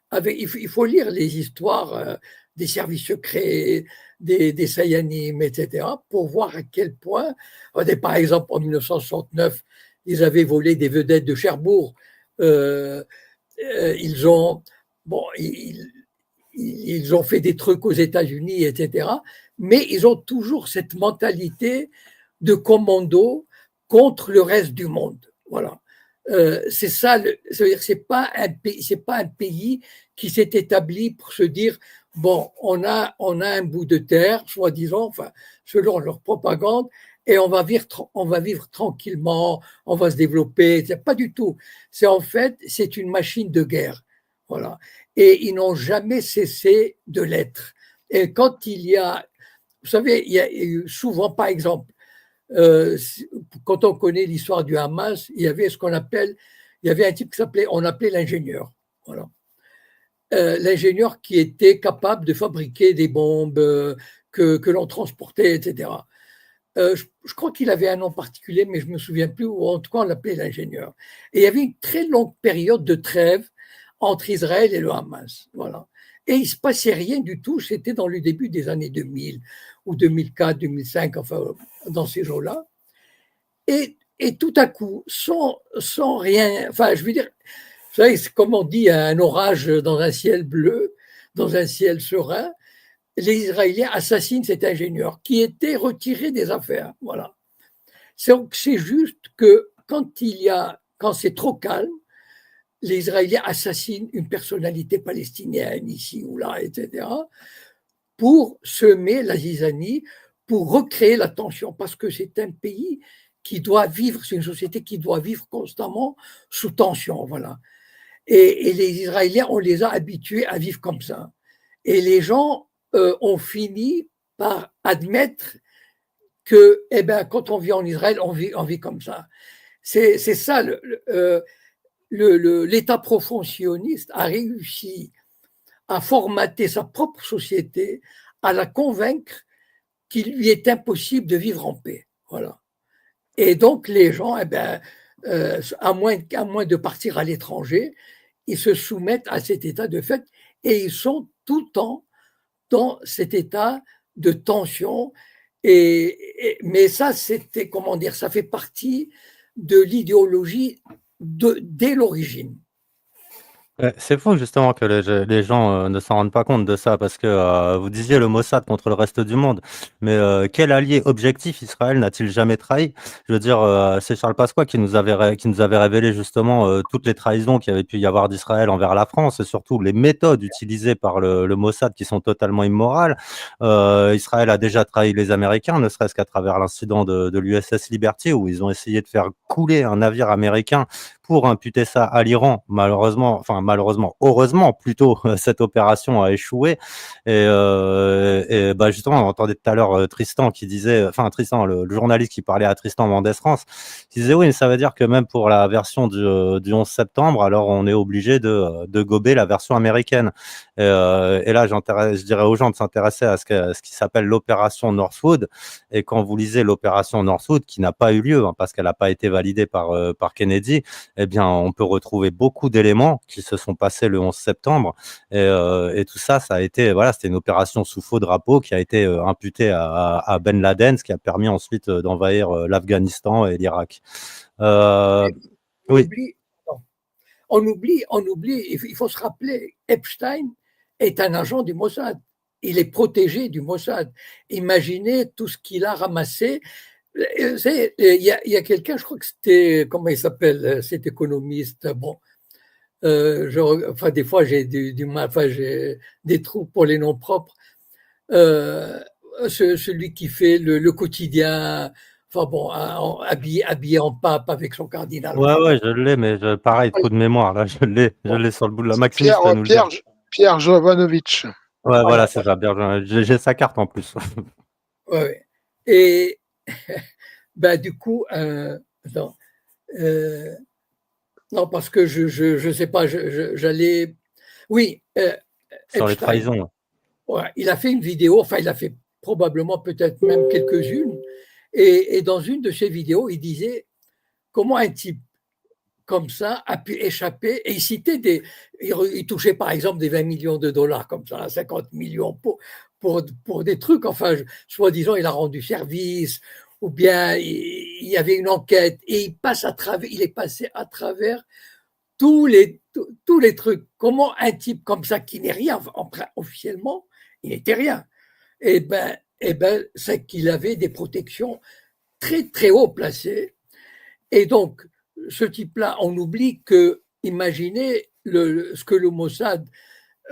avec. Il faut lire les histoires des services secrets, des Sayanim, etc., pour voir à quel point, par exemple, en 1969, ils avaient volé des vedettes de Cherbourg. Ils ont fait des trucs aux États-Unis, etc. Mais ils ont toujours cette mentalité de commando contre le reste du monde. Voilà. C'est ça, ça veut dire que c'est pas un pays qui s'est établi pour se dire bon, on a un bout de terre, soi-disant, enfin, selon leur propagande, et on va vivre tranquillement, on va se développer. C'est pas du tout. C'est une machine de guerre, voilà. Et ils n'ont jamais cessé de l'être. Et quand vous savez, il y a souvent, par exemple, quand on connaît l'histoire du Hamas, il y avait il y avait un type on appelait l'ingénieur. Voilà. L'ingénieur qui était capable de fabriquer des bombes que l'on transportait, etc. Je crois qu'il avait un nom particulier, mais je ne me souviens plus, ou en tout cas on l'appelait l'ingénieur. Et il y avait une très longue période de trêve entre Israël et le Hamas. Voilà. Et il ne se passait rien du tout, c'était dans le début des années 2000, ou 2004, 2005, enfin, dans ces jours-là. Et tout à coup, sans rien, enfin, je veux dire, vous savez, c'est comme on dit, un orage dans un ciel bleu, dans un ciel serein, les Israéliens assassinent cet ingénieur qui était retiré des affaires. Voilà. C'est juste que quand c'est trop calme, les Israéliens assassinent une personnalité palestinienne ici ou là, etc., pour semer la zizanie, pour recréer la tension, parce que c'est un pays qui doit vivre, c'est une société qui doit vivre constamment sous tension, voilà. Et les Israéliens, on les a habitués à vivre comme ça. Et les gens ont fini par admettre que, eh ben, quand on vit en Israël, on vit comme ça. C'est ça, l'État profond sioniste a réussi à formater sa propre société, à la convaincre qu'il lui est impossible de vivre en paix. Voilà. Et donc, les gens, eh ben, à moins de partir à l'étranger, ils se soumettent à cet état de fait et ils sont tout le temps dans cet état de tension. Mais ça, c'était, comment dire, ça fait partie de l'idéologie dès l'origine. C'est fou justement que les gens ne s'en rendent pas compte de ça parce que vous disiez le Mossad contre le reste du monde, mais quel allié objectif Israël n'a-t-il jamais trahi? Je veux dire, c'est Charles Pasqua qui nous avait révélé justement toutes les trahisons qu'il y avait pu y avoir d'Israël envers la France et surtout les méthodes utilisées par le Mossad qui sont totalement immorales. Israël a déjà trahi les Américains, ne serait-ce qu'à travers l'incident de l'USS Liberty où ils ont essayé de faire couler un navire américain pour imputer ça à l'Iran. Malheureusement, heureusement plutôt, cette opération a échoué. Et bah justement, on entendait tout à l'heure Tristan qui disait, enfin Tristan, le journaliste qui parlait à Tristan Mendès France, qui disait oui, mais ça veut dire que même pour la version du 11 septembre, alors on est obligé de gober la version américaine. Et là, je dirais aux gens de s'intéresser à ce qui s'appelle l'opération Northwood. Et quand vous lisez l'opération Northwood, qui n'a pas eu lieu, hein, parce qu'elle n'a pas été validée par Kennedy, eh bien, on peut retrouver beaucoup d'éléments qui se sont passés le 11 septembre. Et tout ça, ça a été, voilà, c'était une opération sous faux drapeau qui a été imputée à Ben Laden, ce qui a permis ensuite d'envahir l'Afghanistan et l'Irak. Oui. On oublie, il faut se rappeler, Epstein est un agent du Mossad. Il est protégé du Mossad. Imaginez tout ce qu'il a ramassé. Il y a quelqu'un, je crois que c'était, comment il s'appelle, cet économiste, bon, des fois j'ai du mal, j'ai des trous pour les noms propres, celui qui fait le quotidien, enfin bon, habillé en pape avec son cardinal. Ouais, je l'ai, mais pareil, trou de mémoire, là, je l'ai sur le bout de la Maxime. Pierre Jovanovic. Ouais, voilà, c'est ça, j'ai sa carte en plus. Ouais. Et ben, du coup, non, parce que je sais pas, j'allais. Oui. Sur les Epstein, trahisons. ouais, il a fait une vidéo, enfin, il a fait probablement peut-être même quelques-unes. Et dans une de ses vidéos, il disait comment un type comme ça a pu échapper. Et il citait il touchait par exemple des 20 millions de dollars, comme ça, 50 millions pour des trucs, enfin, soi-disant, il a rendu service, ou bien il y avait une enquête, et il est passé à travers tous les trucs. Comment un type comme ça, qui n'est rien, officiellement, il n'était rien, eh ben, c'est qu'il avait des protections très, très haut placées. Et donc, ce type-là, on oublie que, imaginez ce que le Mossad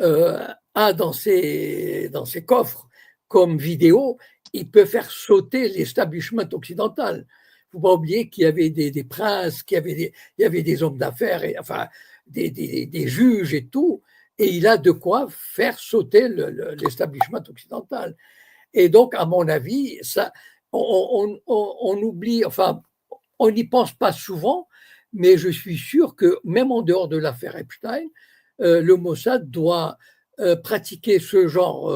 a dans ses coffres comme vidéo, il peut faire sauter l'establishment occidental. Il ne faut pas oublier qu'il y avait des princes, il y avait des hommes d'affaires, enfin des juges et tout, et il a de quoi faire sauter l'establishment occidental. Et donc, à mon avis, ça, on oublie, enfin, on n'y pense pas souvent, mais je suis sûr que même en dehors de l'affaire Epstein, le Mossad doit pratiquer ce genre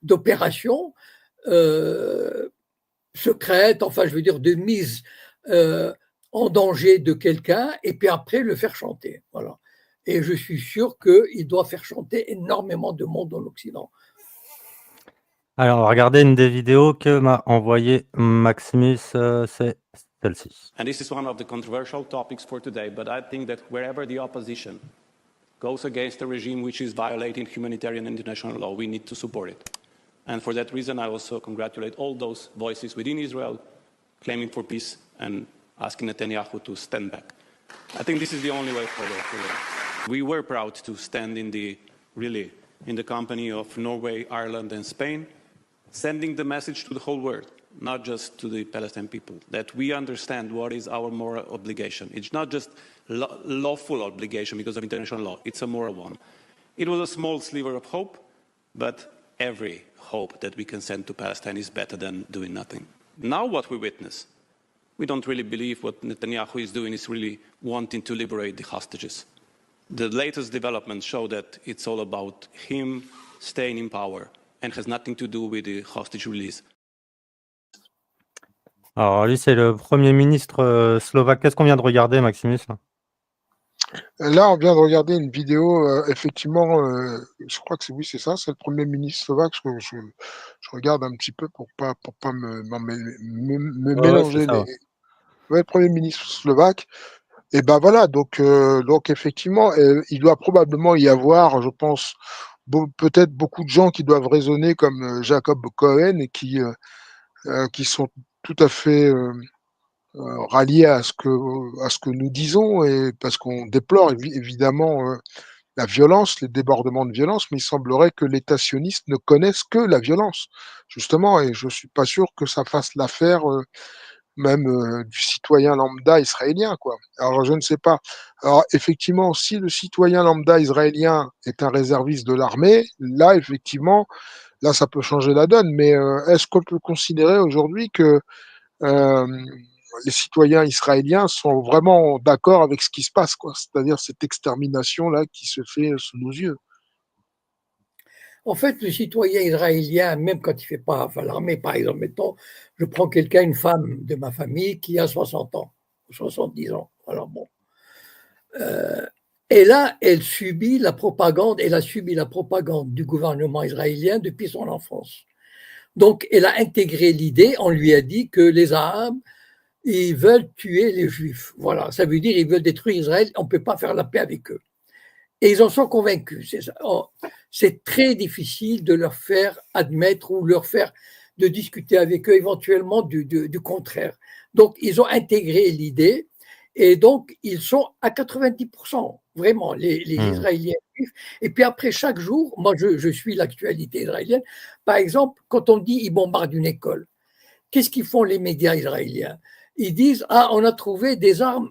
d'opération secrète, enfin je veux dire de mise en danger de quelqu'un et puis après le faire chanter. Voilà. Et je suis sûr qu'il doit faire chanter énormément de monde dans l'Occident. Alors, regardez une des vidéos que m'a envoyé Maximus, c'est celle-ci. And this is one of the controversial topics for today, but I think that wherever the opposition goes against a regime which is violating humanitarian and international law, we need to support it. And for that reason, I also congratulate all those voices within Israel claiming for peace and asking Netanyahu to stand back. I think this is the only way forward. We were proud to stand in the company of Norway, Ireland, and Spain, sending the message to the whole world, not just to the Palestinian people, that we understand what is our moral obligation. It's not just lawful obligation because of international law, it's a moral one. It was a small sliver of hope, but every hope that we can send to Palestine is better than doing nothing. Now what we witness, we don't really believe what Netanyahu is doing is really wanting to liberate the hostages. The latest developments show that it's all about him staying in power and has nothing to do with the hostage release. Alors lui, c'est le Premier ministre slovaque. Qu'est-ce qu'on vient de regarder, Maximus? Là, on vient de regarder une vidéo, effectivement, je crois que c'est ça, c'est le Premier ministre slovaque. Je regarde un petit peu pour pas me mélanger. Ça, le Premier ministre slovaque. Et ben voilà, donc effectivement, il doit probablement y avoir, je pense, peut-être beaucoup de gens qui doivent raisonner comme Jacob Cohen et qui sont tout à fait ralliés à ce que nous disons, et parce qu'on déplore évidemment la violence, les débordements de violence, mais il semblerait que l'État sioniste ne connaisse que la violence, justement, et je suis pas sûr que ça fasse l'affaire même du citoyen lambda israélien, quoi. Alors, je ne sais pas. Alors, effectivement, si le citoyen lambda israélien est un réserviste de l'armée, là, effectivement, là, ça peut changer la donne. Mais est-ce qu'on peut considérer aujourd'hui que les citoyens israéliens sont vraiment d'accord avec ce qui se passe, quoi, c'est-à-dire cette extermination-là qui se fait sous nos yeux? En fait, le citoyen israélien, même quand il ne fait pas l'armée, par exemple, mettons, je prends quelqu'un, une femme de ma famille qui a 60 ans, 70 ans. Alors bon. Et là, elle a subi la propagande du gouvernement israélien depuis son enfance. Donc, elle a intégré l'idée, on lui a dit que les Arabes, ils veulent tuer les Juifs. Voilà, ça veut dire qu'ils veulent détruire Israël, on ne peut pas faire la paix avec eux. Et ils en sont convaincus. C'est ça. C'est très difficile de leur faire admettre ou de discuter avec eux éventuellement du contraire. Donc, ils ont intégré l'idée et donc, ils sont à 90%, vraiment, les Israéliens juifs. Et puis après, chaque jour, moi, je suis l'actualité israélienne. Par exemple, quand on dit ils bombardent une école, qu'est-ce qu'ils font les médias israéliens? Ils disent « Ah, on a trouvé des armes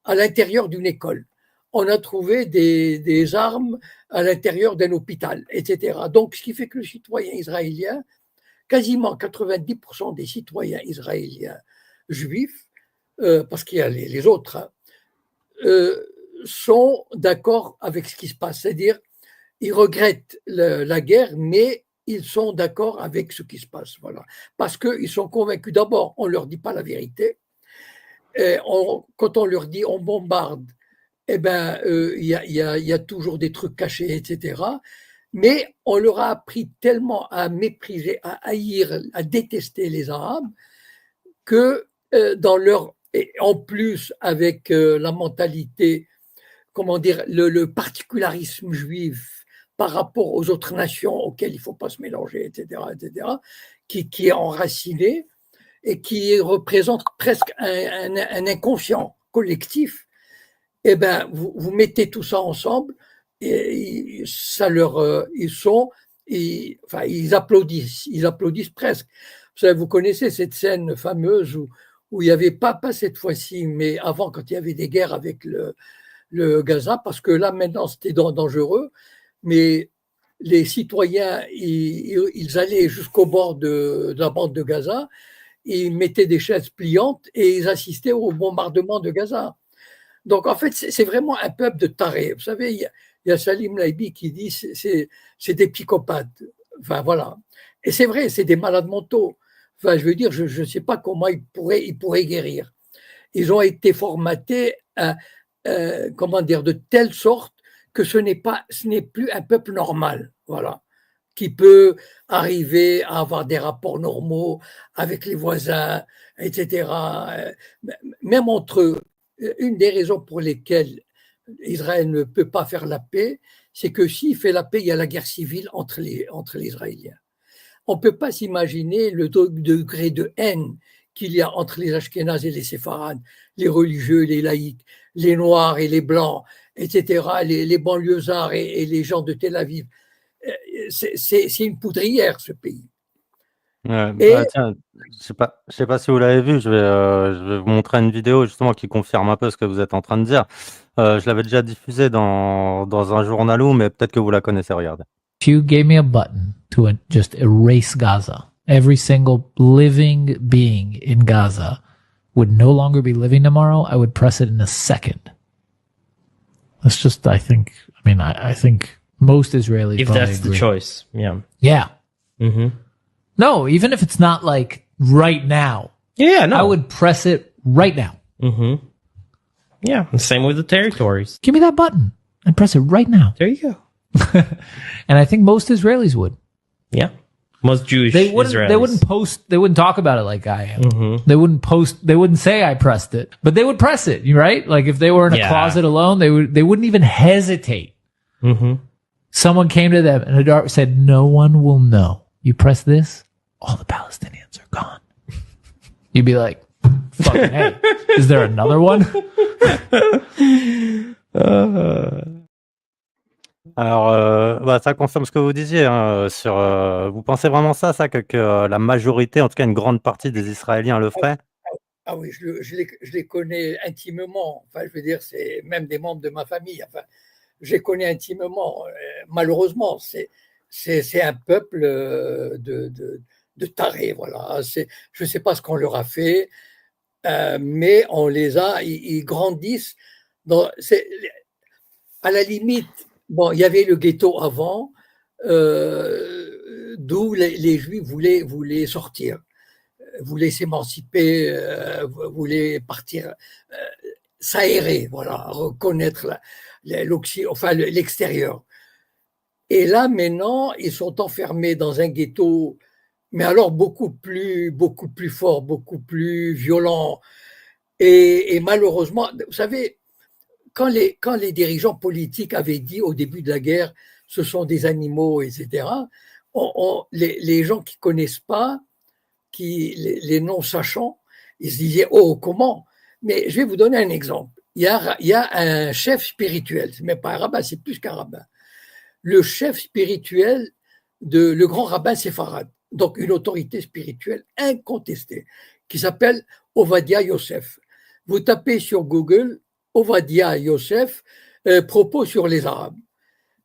à l'intérieur d'une école. On a trouvé des armes à l'intérieur d'un hôpital, etc. » Donc, ce qui fait que le citoyen israélien, quasiment 90% des citoyens israéliens juifs, parce qu'il y a les autres, sont d'accord avec ce qui se passe. C'est-à-dire, ils regrettent la guerre, mais ils sont d'accord avec ce qui se passe. Voilà. Parce qu'ils sont convaincus. D'abord, on ne leur dit pas la vérité. Quand on leur dit on bombarde, eh ben, il y a toujours des trucs cachés, etc. Mais on leur a appris tellement à mépriser, à haïr, à détester les Arabes que et en plus avec la mentalité, comment dire, le particularisme juif par rapport aux autres nations auxquelles il ne faut pas se mélanger, etc., qui est enraciné, et qui représente presque un inconscient collectif, eh ben, vous mettez tout ça ensemble et ça ils applaudissent presque. Vous savez, vous connaissez cette scène fameuse où il n'y avait pas cette fois-ci, mais avant, quand il y avait des guerres avec le Gaza, parce que là, maintenant, c'était dangereux, mais les citoyens, ils allaient jusqu'au bord de la bande de Gaza, ils mettaient des chaises pliantes et ils assistaient au bombardement de Gaza. Donc, en fait, c'est vraiment un peuple de tarés. Vous savez, il y a Salim Laibi qui dit c'est des psychopathes. Enfin, voilà. Et c'est vrai, c'est des malades mentaux. Enfin, je veux dire, je ne sais pas comment ils pourraient guérir. Ils ont été formatés, de telle sorte que ce n'est plus un peuple normal, voilà, qui peut arriver à avoir des rapports normaux avec les voisins, etc. Même entre eux. Une des raisons pour lesquelles Israël ne peut pas faire la paix, c'est que s'il fait la paix, il y a la guerre civile entre les Israéliens. On ne peut pas s'imaginer le degré de haine qu'il y a entre les Ashkénazes et les Séfarades, les religieux, les laïcs, les Noirs et les Blancs, etc., les banlieusards et les gens de Tel Aviv. C'est une poudrière, ce pays. Tiens, je sais pas si vous l'avez vu, je vais vous montrer une vidéo justement qui confirme un peu ce que vous êtes en train de dire. Je l'avais déjà diffusée dans un journal, mais peut-être que vous la connaissez, regardez. If you gave me a button to just erase Gaza, every single living being in Gaza would no longer be living tomorrow, I would press it in a second. That's just, I think most Israelis if probably that's agree. the choice, yeah. Yeah. Mm-hmm. No, even if it's not like right now. Yeah, no. I would press it right now. Mm-hmm. Yeah, the same with the territories. Give me that button and press it right now. There you go. And I think most Israelis would. Yeah. Most Jewish They wouldn't Israelis. they wouldn't talk about it like I am. Mm-hmm. They wouldn't say I pressed it, but they would press it, right? Like if they were in a closet alone, they wouldn't even hesitate. Mm-hmm. Someone came to them and Hadar said, no one will know. You press this, all the Palestinians are gone. You'd be like, fucking hey, is there another one? Alors, ça confirme ce que vous disiez. Vous pensez vraiment ça que la majorité, en tout cas une grande partie des Israéliens le ferait? Ah oui, je les connais intimement. Enfin, je veux dire, c'est même des membres de ma famille. Enfin, je les connais intimement. Malheureusement, c'est un peuple de tarés. Voilà. Je ne sais pas ce qu'on leur a fait, mais on les a. Ils grandissent. À la limite. Bon, il y avait le ghetto avant, d'où les Juifs voulaient sortir, voulaient s'émanciper, voulaient partir, s'aérer, voilà, reconnaître l'extérieur. Et là, maintenant, ils sont enfermés dans un ghetto, mais alors beaucoup plus fort, beaucoup plus violent. Et malheureusement, vous savez, quand les dirigeants politiques avaient dit au début de la guerre, ce sont des animaux, etc., les gens qui ne connaissent pas, les non-sachants, ils se disaient, oh, comment? Mais je vais vous donner un exemple. Il y a un chef spirituel, ce n'est pas un rabbin, c'est plus qu'un rabbin. Le chef spirituel le grand rabbin séfarade, donc une autorité spirituelle incontestée, qui s'appelle Ovadia Yosef. Vous tapez sur Google Ovadia Yosef, propos sur les Arabes.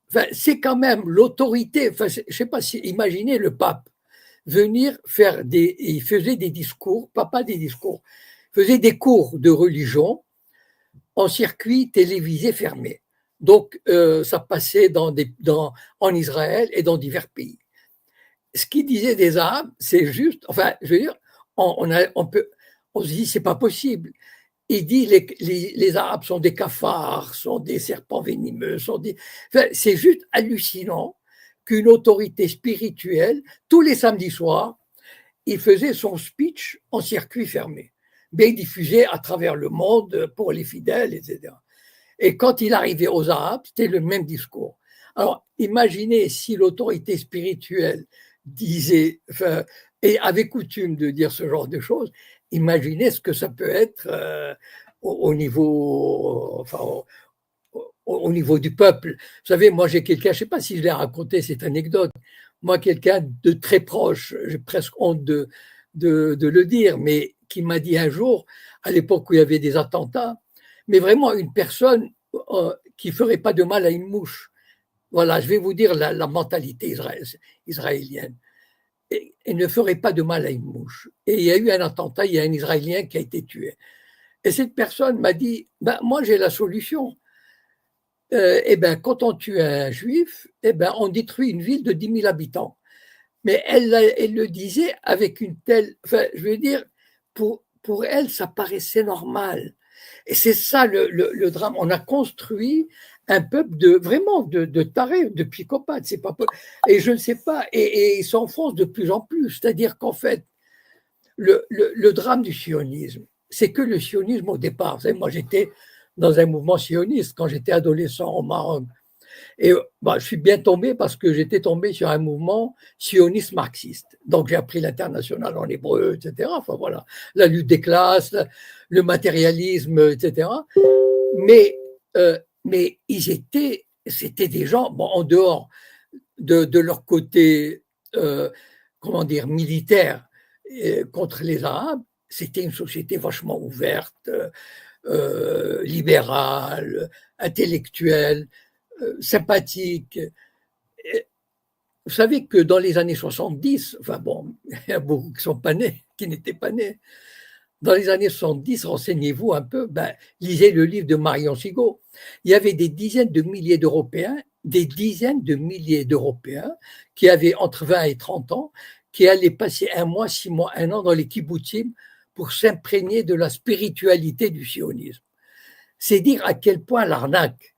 Enfin, c'est quand même l'autorité. Enfin, je ne sais pas si imaginez le pape venir faire il faisait des discours, pas des discours, faisait des cours de religion en circuit télévisé fermé. Donc, ça passait en Israël et dans divers pays. Ce qu'il disait des Arabes, c'est juste, enfin, je veux dire, on se dit, c'est pas possible. Il dit les Arabes sont des cafards, sont des serpents venimeux, c'est juste hallucinant qu'une autorité spirituelle, tous les samedis soirs, il faisait son speech en circuit fermé, mais diffusé à travers le monde pour les fidèles, etc. Et quand il arrivait aux Arabes, c'était le même discours. Alors, imaginez si l'autorité spirituelle disait, et avait coutume de dire ce genre de choses. Imaginez ce que ça peut être au niveau, enfin, au niveau du peuple. Vous savez, moi j'ai quelqu'un, je ne sais pas si je l'ai raconté cette anecdote, moi quelqu'un de très proche, j'ai presque honte de le dire, mais qui m'a dit un jour, à l'époque où il y avait des attentats, mais vraiment une personne qui ne ferait pas de mal à une mouche. Voilà, je vais vous dire la mentalité israélienne. Et ne ferait pas de mal à une mouche. Et il y a eu un attentat, il y a un Israélien qui a été tué. Et cette personne m'a dit, moi j'ai la solution. Quand on tue un juif, on détruit une ville de 10 000 habitants. Mais elle le disait avec une telle... Enfin, je veux dire, pour elle, ça paraissait normal. Et c'est ça le drame. On a construit un peuple vraiment de tarés, de psychopathes. C'est pas, et je ne sais pas, et ils s'enfoncent de plus en plus. C'est-à-dire qu'en fait, le drame du sionisme, c'est que le sionisme au départ. Vous savez, moi, j'étais dans un mouvement sioniste quand j'étais adolescent au Maroc. Et je suis bien tombé parce que j'étais tombé sur un mouvement sioniste marxiste. Donc, j'ai appris l'international en hébreu, etc. Enfin, voilà, la lutte des classes, le matérialisme, etc. Mais c'était des gens, en dehors de leur côté, militaire contre les Arabes, c'était une société vachement ouverte, libérale, intellectuelle, sympathique. Vous savez que dans les années 70, il y a beaucoup qui sont pas nés, qui n'étaient pas nés. Dans les années 70, renseignez-vous un peu, lisez le livre de Marion Sigaud. Il y avait des dizaines de milliers d'Européens qui avaient entre 20 et 30 ans, qui allaient passer 1 mois, 6 mois, 1 an dans les kibbutzim pour s'imprégner de la spiritualité du sionisme. C'est dire à quel point l'arnaque.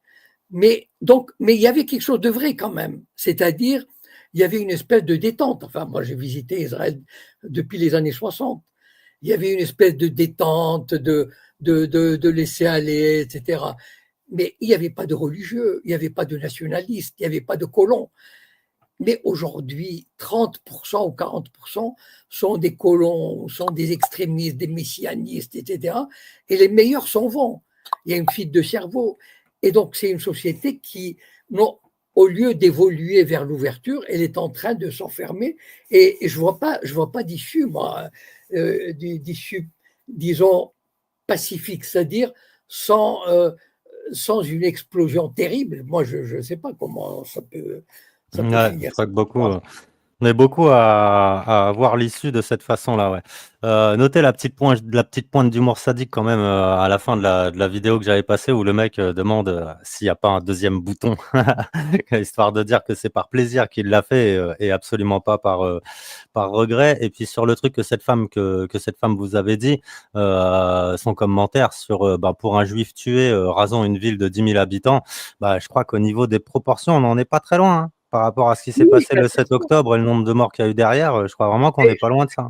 Mais il y avait quelque chose de vrai quand même. C'est-à-dire, il y avait une espèce de détente. Enfin, moi, j'ai visité Israël depuis les années 60. Il y avait une espèce de détente, de laisser aller, etc. Mais il n'y avait pas de religieux, il n'y avait pas de nationalistes, il n'y avait pas de colons. Mais aujourd'hui, 30% ou 40% sont des colons, sont des extrémistes, des messianistes, etc. Et les meilleurs s'en vont. Il y a une fuite de cerveau. Et donc, c'est une société qui, au lieu d'évoluer vers l'ouverture, elle est en train de s'enfermer. Et je vois pas d'issue, moi, d'issue, disons, pacifique, c'est-à-dire sans une explosion terrible. Moi, je ne sais pas comment ça peut finir. Je crois que on est beaucoup à voir l'issue de cette façon-là, ouais. Notez la petite pointe d'humour sadique quand même à la fin de la vidéo que j'avais passée où le mec demande s'il n'y a pas un deuxième bouton, histoire de dire que c'est par plaisir qu'il l'a fait et absolument pas par regret. Et puis sur le truc que cette femme vous avait dit, son commentaire sur pour un juif tué, rasons une ville de 10 000 habitants, je crois qu'au niveau des proportions, on n'en est pas très loin, hein. Par rapport à ce qui s'est passé le 7 octobre et le nombre de morts qu'il y a eu derrière, je crois vraiment qu'on n'est pas loin de ça.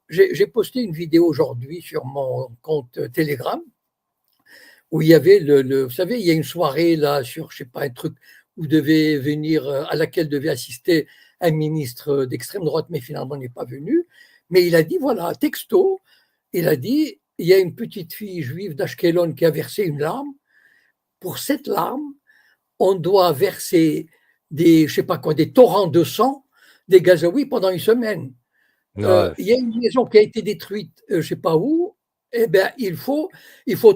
J'ai posté une vidéo aujourd'hui sur mon compte Telegram où il y avait vous savez, il y a une soirée là sur, je sais pas, un truc où devait venir, à laquelle devait assister un ministre d'extrême droite, mais finalement n'est pas venu. Mais il a dit, voilà, texto, il a dit, il y a une petite fille juive d'Ashkelon qui a versé une larme. Pour cette larme, on doit verser des torrents de sang des Gazaouis pendant une semaine. Il y a une maison qui a été détruite, je ne sais pas où, il faut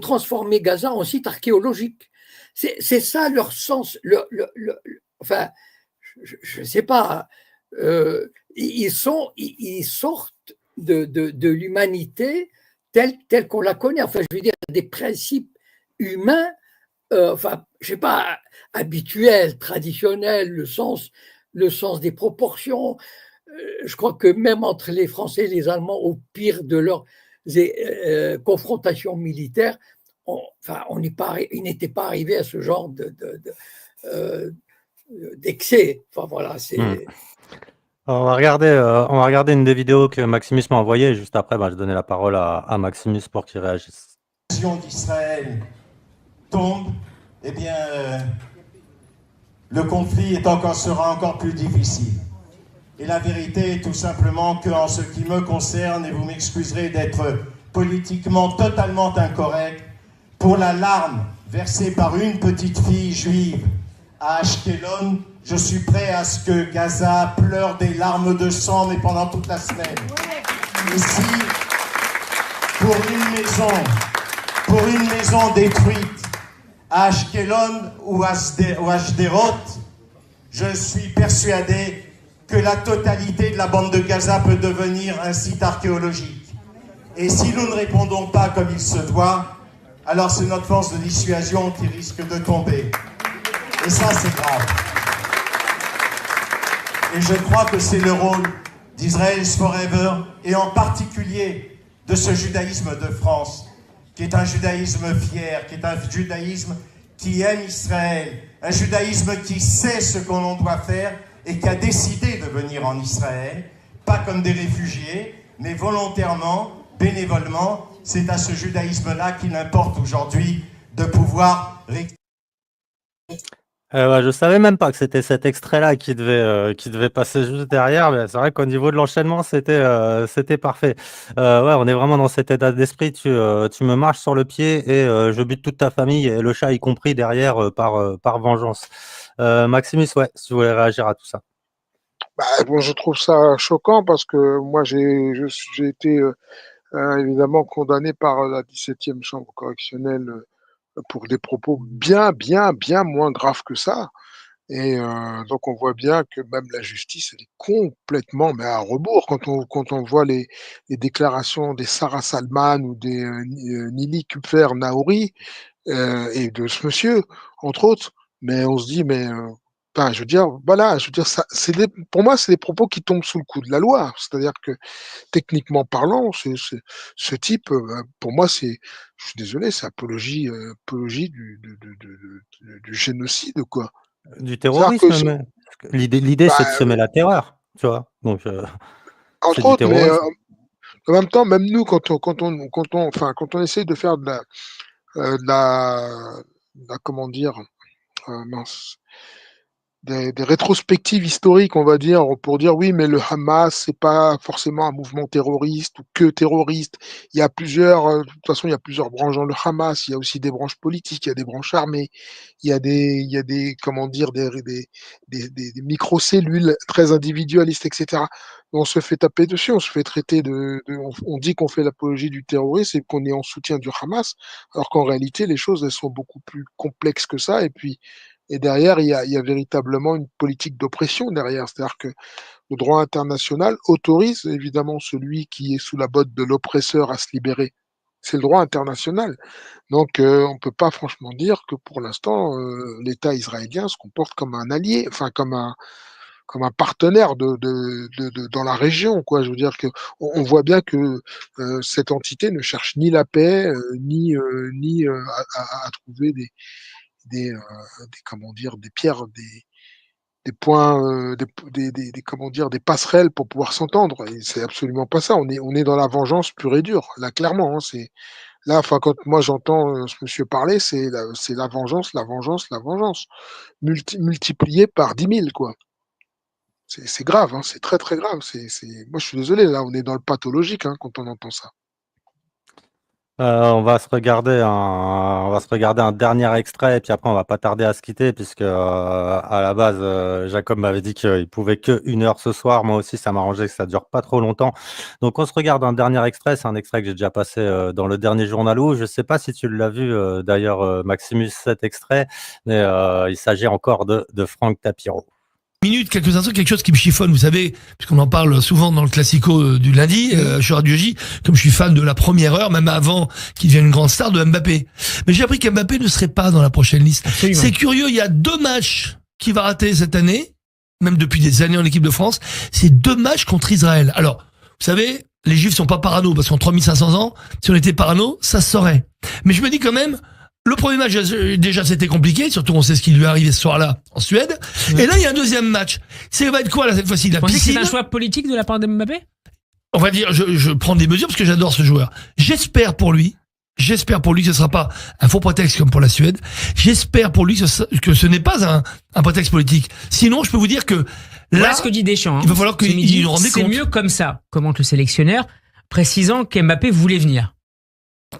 transformer Gaza en site archéologique. C'est ça leur sens. Enfin, je ne sais pas. Ils sortent de l'humanité telle qu'on la connaît. Enfin, je veux dire, des principes humains, je ne sais pas, habituels, traditionnels, le sens des proportions. Je crois que même entre les Français et les Allemands, au pire de leurs confrontations militaires, ils n'étaient pas arrivés à ce genre d'excès. Enfin, voilà, c'est... On va regarder une des vidéos que Maximus m'a envoyée. Juste après, je donnais la parole à Maximus pour qu'il réagisse. D'Israël tombe, le conflit sera encore plus difficile. Et la vérité est tout simplement qu'en ce qui me concerne, et vous m'excuserez d'être politiquement totalement incorrect, pour la larme versée par une petite fille juive à Ashkelon, je suis prêt à ce que Gaza pleure des larmes de sang, mais pendant toute la semaine. Et si, pour une maison détruite à Ashkelon ou à Sderot, je suis persuadé que la totalité de la bande de Gaza peut devenir un site archéologique. Et si nous ne répondons pas comme il se doit, alors c'est notre force de dissuasion qui risque de tomber. Et ça, c'est grave. Et je crois que c'est le rôle d'Israel's Forever, et en particulier de ce judaïsme de France, qui est un judaïsme fier, qui est un judaïsme qui aime Israël, un judaïsme qui sait ce qu'on doit faire et qui a décidé de venir en Israël, pas comme des réfugiés, mais volontairement, bénévolement. C'est à ce judaïsme-là qu'il importe aujourd'hui de pouvoir... Je savais même pas que c'était cet extrait-là qui devait passer juste derrière, mais c'est vrai qu'au niveau de l'enchaînement, c'était parfait. Ouais, on est vraiment dans cet état d'esprit. Tu me marches sur le pied et je bute toute ta famille et le chat y compris derrière par vengeance. Maximus, ouais, si tu voulais réagir à tout ça. Bon, je trouve ça choquant parce que moi, j'ai été évidemment condamné par la 17e chambre correctionnelle pour des propos bien moins graves que ça. Et donc on voit bien que même la justice, elle est complètement mais à rebours quand on voit les déclarations des Sarah Salman ou des Nili Kupfer Naouri et de ce monsieur, entre autres. Mais on se dit, je veux dire, ça, pour moi, c'est des propos qui tombent sous le coup de la loi. C'est-à-dire que, techniquement parlant, ce type, pour moi, je suis désolé, c'est apologie du génocide, quoi. Du terrorisme, l'idée, c'est de semer la terreur, tu vois. Donc, entre autres, mais en même temps, même nous, quand on essaye de faire de la comment dire, des rétrospectives historiques, on va dire, pour dire oui, mais le Hamas, c'est pas forcément un mouvement terroriste ou que terroriste. Il y a de toute façon, il y a plusieurs branches dans le Hamas. Il y a aussi des branches politiques, il y a des branches armées, il y a des comment dire, des micro-cellules très individualistes, etc. On se fait taper dessus, on se fait traiter on dit qu'on fait l'apologie du terrorisme et qu'on est en soutien du Hamas, alors qu'en réalité, les choses, elles sont beaucoup plus complexes que ça. Et derrière, il y a véritablement une politique d'oppression derrière. C'est-à-dire que le droit international autorise évidemment celui qui est sous la botte de l'oppresseur à se libérer. C'est le droit international. Donc, on ne peut pas franchement dire que pour l'instant, l'État israélien se comporte comme un allié, enfin comme un partenaire dans la région, quoi. Je veux dire que on voit bien que cette entité ne cherche ni la paix, ni à trouver des pierres, des points, des passerelles pour pouvoir s'entendre. Et c'est absolument pas ça. On est dans la vengeance pure et dure. Là, clairement, hein, quand moi j'entends ce monsieur parler, c'est la vengeance, multipliée par 10 000, quoi. C'est grave, hein, c'est très très grave. Moi, je suis désolé. Là, on est dans le pathologique, hein, quand on entend ça. On va se regarder un dernier extrait et puis après on va pas tarder à se quitter puisque à la base Jacob m'avait dit qu'il pouvait que 1 heure ce soir. Moi aussi ça m'arrangeait que ça dure pas trop longtemps. Donc on se regarde un dernier extrait. C'est un extrait que j'ai déjà passé dans le dernier journal où je sais pas si tu l'as vu d'ailleurs Maximus, cet extrait, mais il s'agit encore de Franck Tapiro. Quelques instants, quelque chose qui me chiffonne, vous savez, puisqu'on en parle souvent dans le classico du lundi, sur Radio J, comme je suis fan de la première heure, même avant qu'il devienne une grande star, de Mbappé. Mais j'ai appris qu'Mbappé ne serait pas dans la prochaine liste. Absolument. C'est curieux, il y a 2 matchs qu'il va rater cette année, même depuis des années en équipe de France, c'est 2 matchs contre Israël. Alors, vous savez, les Juifs sont pas parano, parce qu'en 3500 ans, si on était parano, ça se saurait. Mais je me dis quand même, le premier match, déjà, c'était compliqué. Surtout, on sait ce qui lui est arrivé ce soir-là en Suède. Ouais. Et là, il y a un deuxième match. Ça va être quoi, là, cette fois-ci? La piscine. C'est un choix politique de la part de Mbappé? On va dire, je prends des mesures parce que j'adore ce joueur. J'espère pour lui J'espère pour lui que ce ne sera pas un faux prétexte comme pour la Suède. J'espère pour lui que ce n'est pas un prétexte politique. Sinon, je peux vous dire que là, Voilà ce que dit Deschamps. il va falloir qu'il nous rende compte. C'est mieux comme ça, commente le sélectionneur, précisant qu'Mbappé voulait venir.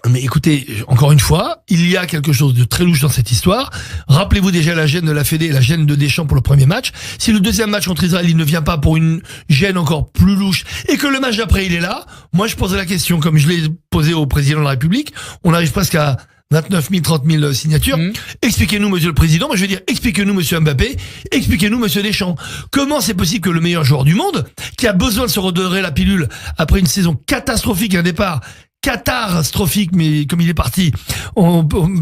Mais écoutez, encore une fois, il y a quelque chose de très louche dans cette histoire. Rappelez-vous déjà la gêne de la Fédé, la gêne de Deschamps pour le premier match. Si le deuxième match contre Israël, il ne vient pas pour une gêne encore plus louche et que le match d'après, il est là, moi je poserai la question, comme je l'ai posé au président de la République, on arrive presque à 29 000, 30 000 signatures. Expliquez-nous, monsieur le président, moi je veux dire, expliquez-nous, monsieur Mbappé, expliquez-nous, monsieur Deschamps. Comment c'est possible que le meilleur joueur du monde, qui a besoin de se redorer la pilule après une saison catastrophique, un départ catastrophique, mais comme il est parti,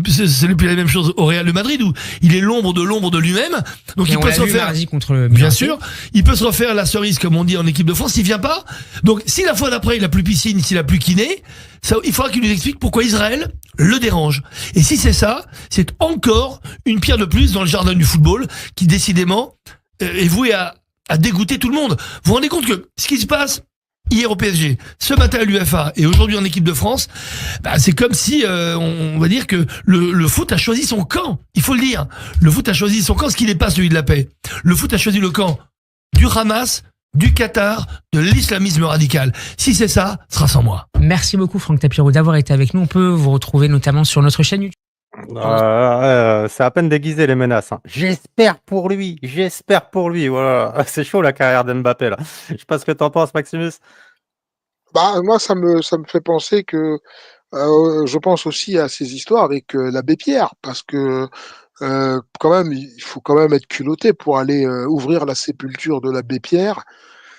c'est plus la même chose au Real de Madrid où il est l'ombre de lui-même. Donc il peut se refaire, bien sûr, il peut se refaire la cerise comme on dit en équipe de France. Il vient pas. Donc si la fois d'après il a plus piscine, s'il a plus kiné, ça, il faudra qu'il nous explique pourquoi Israël le dérange. Et si c'est ça, c'est encore une pierre de plus dans le jardin du football qui décidément est voué à dégoûter tout le monde. Vous vous rendez compte que ce qui se passe hier au PSG, ce matin à l'UEFA et aujourd'hui en équipe de France, c'est comme si on va dire que le foot a choisi son camp. Il faut le dire. Le foot a choisi son camp, ce qui n'est pas celui de la paix. Le foot a choisi le camp du Hamas, du Qatar, de l'islamisme radical. Si c'est ça, ce sera sans moi. Merci beaucoup Franck Tapiro d'avoir été avec nous. On peut vous retrouver notamment sur notre chaîne YouTube. C'est à peine déguisé les menaces. Hein. J'espère pour lui. Voilà, c'est chaud la carrière d'Mbappé là. Je sais pas ce que t'en penses, Maximus. Moi, ça me fait penser que je pense aussi à ces histoires avec l'abbé Pierre, parce que quand même, il faut quand même être culotté pour aller ouvrir la sépulture de l'abbé Pierre,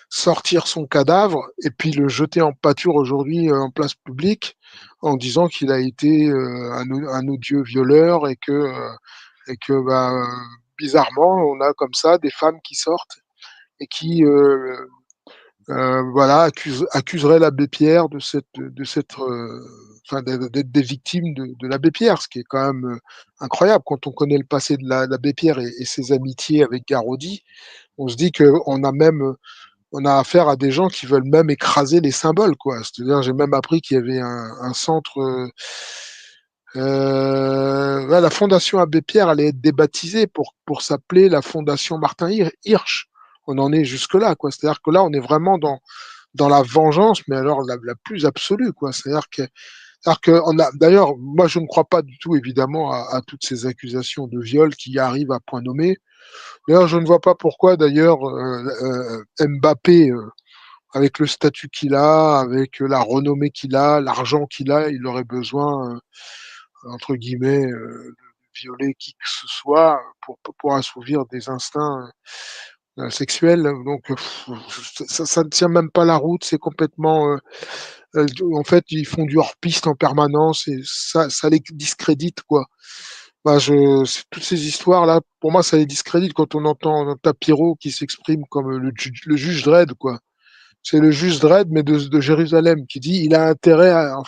sortir son cadavre et puis le jeter en pâture aujourd'hui en place publique en disant qu'il a été un odieux violeur et que bizarrement on a comme ça des femmes qui sortent et qui accuseraient l'abbé Pierre d'être des victimes de l'abbé Pierre, ce qui est quand même incroyable quand on connaît le passé de l'abbé Pierre et ses amitiés avec Garaudy. On se dit qu'on a affaire à des gens qui veulent même écraser les symboles, quoi. C'est-à-dire, j'ai même appris qu'il y avait un centre. La fondation Abbé Pierre allait être débaptisée pour s'appeler la fondation Martin Hirsch. On en est jusque-là, quoi. C'est-à-dire que là, on est vraiment dans la vengeance, mais alors la plus absolue, quoi. C'est-à-dire que d'ailleurs, moi, je ne crois pas du tout, évidemment, à toutes ces accusations de viol qui arrivent à point nommé. D'ailleurs, je ne vois pas pourquoi, d'ailleurs, Mbappé, avec le statut qu'il a, avec la renommée qu'il a, l'argent qu'il a, il aurait besoin, entre guillemets, de violer qui que ce soit pour assouvir des instincts sexuels. Donc, ça ne tient même pas la route, c'est complètement... en fait, ils font du hors-piste en permanence et ça les discrédite, quoi. Toutes ces histoires-là, pour moi, ça les discrédite quand on entend Tapiro qui s'exprime comme le juge Dredd, quoi. C'est le juge Dredd, mais de Jérusalem, qui dit il a intérêt à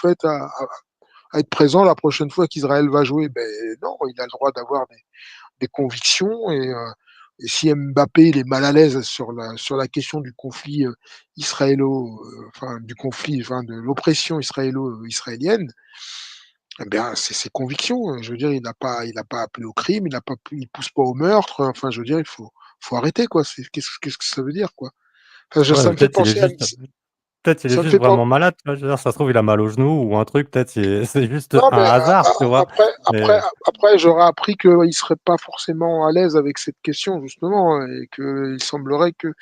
être présent la prochaine fois qu'Israël va jouer. Ben non, il a le droit d'avoir des convictions et si Mbappé il est mal à l'aise sur la question du conflit de l'oppression israélienne, eh bien, c'est ses convictions. Je veux dire, il n'a pas appelé au crime, il pousse pas au meurtre. Enfin, je veux dire, il faut arrêter, quoi. Qu'est-ce que ça veut dire, quoi. Enfin, ça me fait penser Peut-être il est juste vraiment malade, tu vois. Je veux dire, ça se trouve, il a mal au genou ou un truc, peut-être c'est juste un hasard, tu vois. Après, j'aurais appris qu'il ne serait pas forcément à l'aise avec cette question, justement, et qu'il semblerait qu'il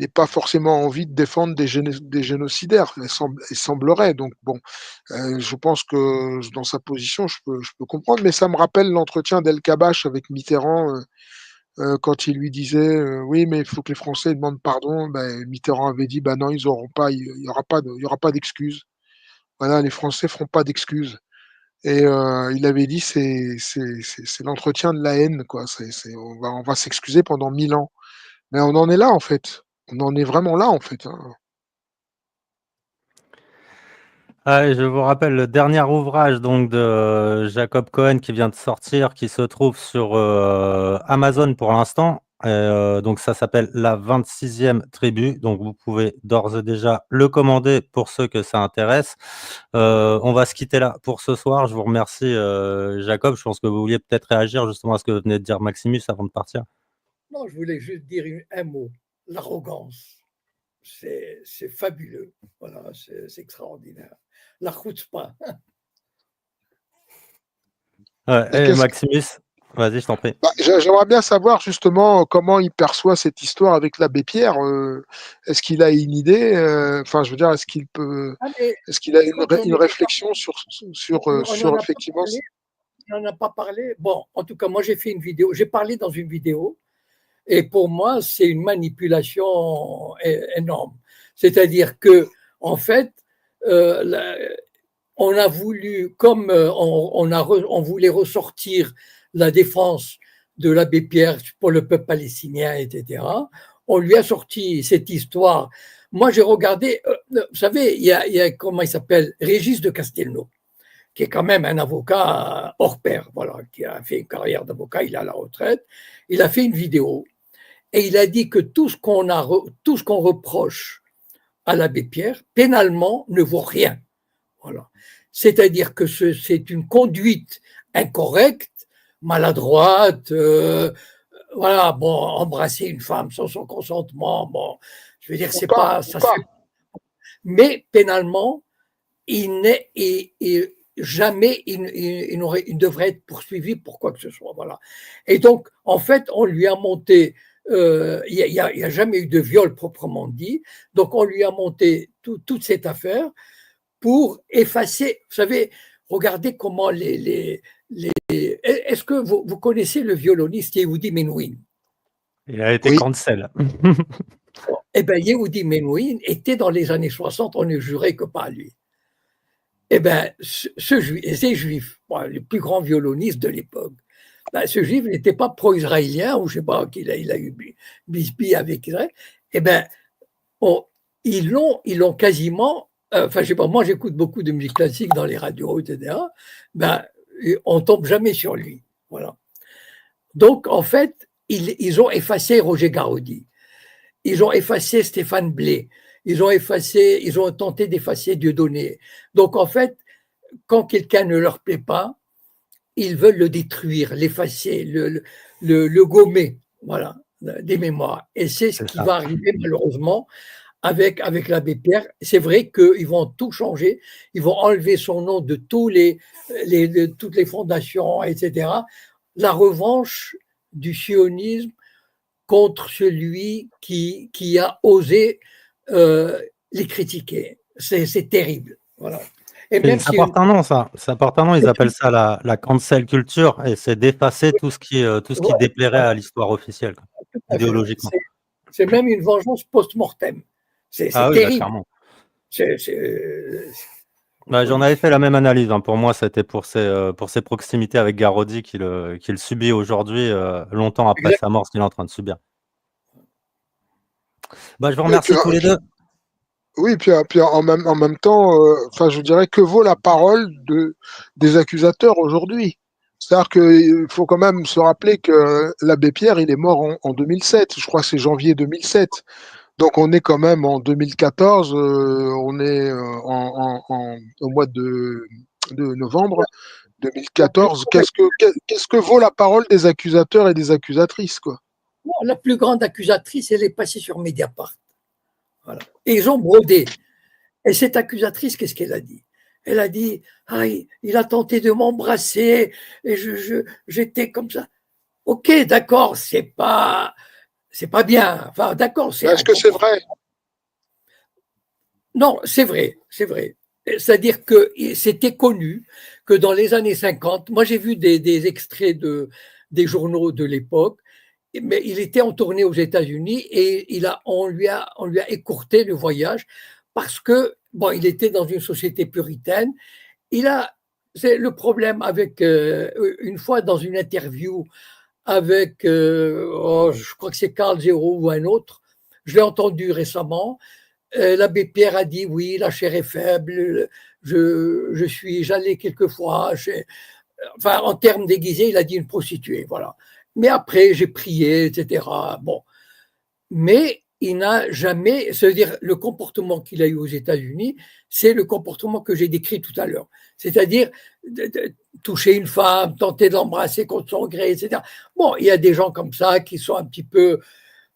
n'ait pas forcément envie de défendre des génocidaires. Il semblerait. Donc, bon, je pense que dans sa position, je peux comprendre, mais ça me rappelle l'entretien d'El Kabash avec Mitterrand. Quand il lui disait oui, mais il faut que les Français demandent pardon, Mitterrand avait dit non, ils auront pas, il y aura pas d'excuses. Voilà, les Français feront pas d'excuses. Et il avait dit c'est l'entretien de la haine, quoi. On va s'excuser pendant 1000 ans. Mais on en est là, en fait. On en est vraiment là, en fait. Hein. Je vous rappelle le dernier ouvrage donc de Jacob Cohen qui vient de sortir, qui se trouve sur Amazon pour l'instant. Donc ça s'appelle La 26e tribu. Donc vous pouvez d'ores et déjà le commander pour ceux que ça intéresse. On va se quitter là pour ce soir. Je vous remercie, Jacob. Je pense que vous vouliez peut-être réagir justement à ce que venait de dire Maximus avant de partir. Non, je voulais juste dire un mot. L'arrogance, c'est fabuleux. Voilà, c'est extraordinaire. La chutzpah. Et Maximus, vas-y, je t'en prie. J'aimerais bien savoir justement comment il perçoit cette histoire avec l'abbé Pierre. Est-ce qu'il a une idée Enfin, je veux dire, est-ce qu'il peut, est-ce qu'il a une réflexion sur effectivement. On n'en a pas parlé. Bon, en tout cas, moi, j'ai fait une vidéo. J'ai parlé dans une vidéo. Et pour moi, c'est une manipulation énorme. C'est-à-dire que, en fait, on a voulu, comme on voulait ressortir la défense de l'abbé Pierre pour le peuple palestinien, etc., on lui a sorti cette histoire. Moi, j'ai regardé, vous savez, il y a comment il s'appelle, Régis de Castelnau, qui est quand même un avocat hors pair, voilà, qui a fait une carrière d'avocat, il est à la retraite. Il a fait une vidéo et il a dit que tout ce qu'on reproche à l'abbé Pierre, pénalement, ne vaut rien. Voilà. C'est-à-dire que c'est une conduite incorrecte, maladroite, voilà, bon, embrasser une femme sans son consentement, bon, je veux dire, c'est pas ça. Mais pénalement, jamais il devrait être poursuivi pour quoi que ce soit, voilà. Et donc, en fait, on lui a monté. Il n'y a jamais eu de viol proprement dit, donc on lui a monté toute cette affaire pour effacer. Vous savez, regardez comment est-ce que vous connaissez le violoniste Yehudi Menuhin? Il a été cancel. Eh bien, Yehudi Menuhin était dans les années 60, on ne jurait que pas à lui. Eh bien, ces juifs, le plus grand violoniste de l'époque, ce juif n'était pas pro-israélien, ou je ne sais pas, qu'il a eu bisbille avec Israël. Eh bien, ils l'ont quasiment, enfin, je sais pas, moi j'écoute beaucoup de musique classique dans les radios, etc. Ben, on tombe jamais sur lui. Voilà. Donc, en fait, ils ont effacé Roger Garaudy. Ils ont effacé Stéphane Blé. Ils ont tenté d'effacer Dieudonné. Donc, en fait, quand quelqu'un ne leur plaît pas, ils veulent le détruire, l'effacer, le gommer, voilà, des mémoires. Et c'est ce qui va arriver malheureusement avec l'abbé Pierre. C'est vrai qu'ils vont tout changer, ils vont enlever son nom de toutes les fondations, etc. La revanche du sionisme contre celui qui a osé les critiquer. C'est terrible. Voilà. Et même ça porte un nom, ça. Ça porte un nom. Ils appellent ça la cancel culture, et c'est d'effacer tout ce qui déplairait à l'histoire officielle, idéologiquement. C'est même une vengeance post-mortem. C'est terrible. J'en avais fait la même analyse. Pour moi, c'était pour ses proximités avec Garaudy qu'il subit aujourd'hui, longtemps après sa mort, ce qu'il est en train de subir. Je vous remercie tous les deux. Oui, puis en même temps, enfin, je dirais que vaut la parole des accusateurs aujourd'hui. C'est-à-dire qu'il faut quand même se rappeler que l'abbé Pierre, il est mort en 2007. Je crois que c'est janvier 2007. Donc on est quand même en 2014. On est au mois de novembre 2014. Qu'est-ce que vaut la parole des accusateurs et des accusatrices, quoi? Bon, la plus grande accusatrice, elle est passée sur Mediapart. Voilà. Et ils ont brodé. Et cette accusatrice, qu'est-ce qu'elle a dit? Elle a dit, il a tenté de m'embrasser et j'étais comme ça. Ok, d'accord, c'est pas bien. Enfin, d'accord. Est-ce que c'est vrai? Non, c'est vrai, c'est vrai. C'est-à-dire que c'était connu que dans les années 50, moi j'ai vu des extraits des journaux de l'époque, mais il était en tournée aux États-Unis et on lui a écourté le voyage parce que il était dans une société puritaine. C'est le problème avec une fois dans une interview avec je crois que c'est Carl Zéro ou un autre, je l'ai entendu récemment. L'abbé Pierre a dit oui, la chair est faible. J'allais quelquefois. Enfin, en termes déguisés, il a dit une prostituée, voilà. Mais après, j'ai prié, etc. Bon. Mais il n'a jamais, c'est-à-dire le comportement qu'il a eu aux États-Unis, c'est le comportement que j'ai décrit tout à l'heure. C'est-à-dire toucher une femme, tenter de l'embrasser contre son gré, etc. Bon, il y a des gens comme ça qui sont un petit peu...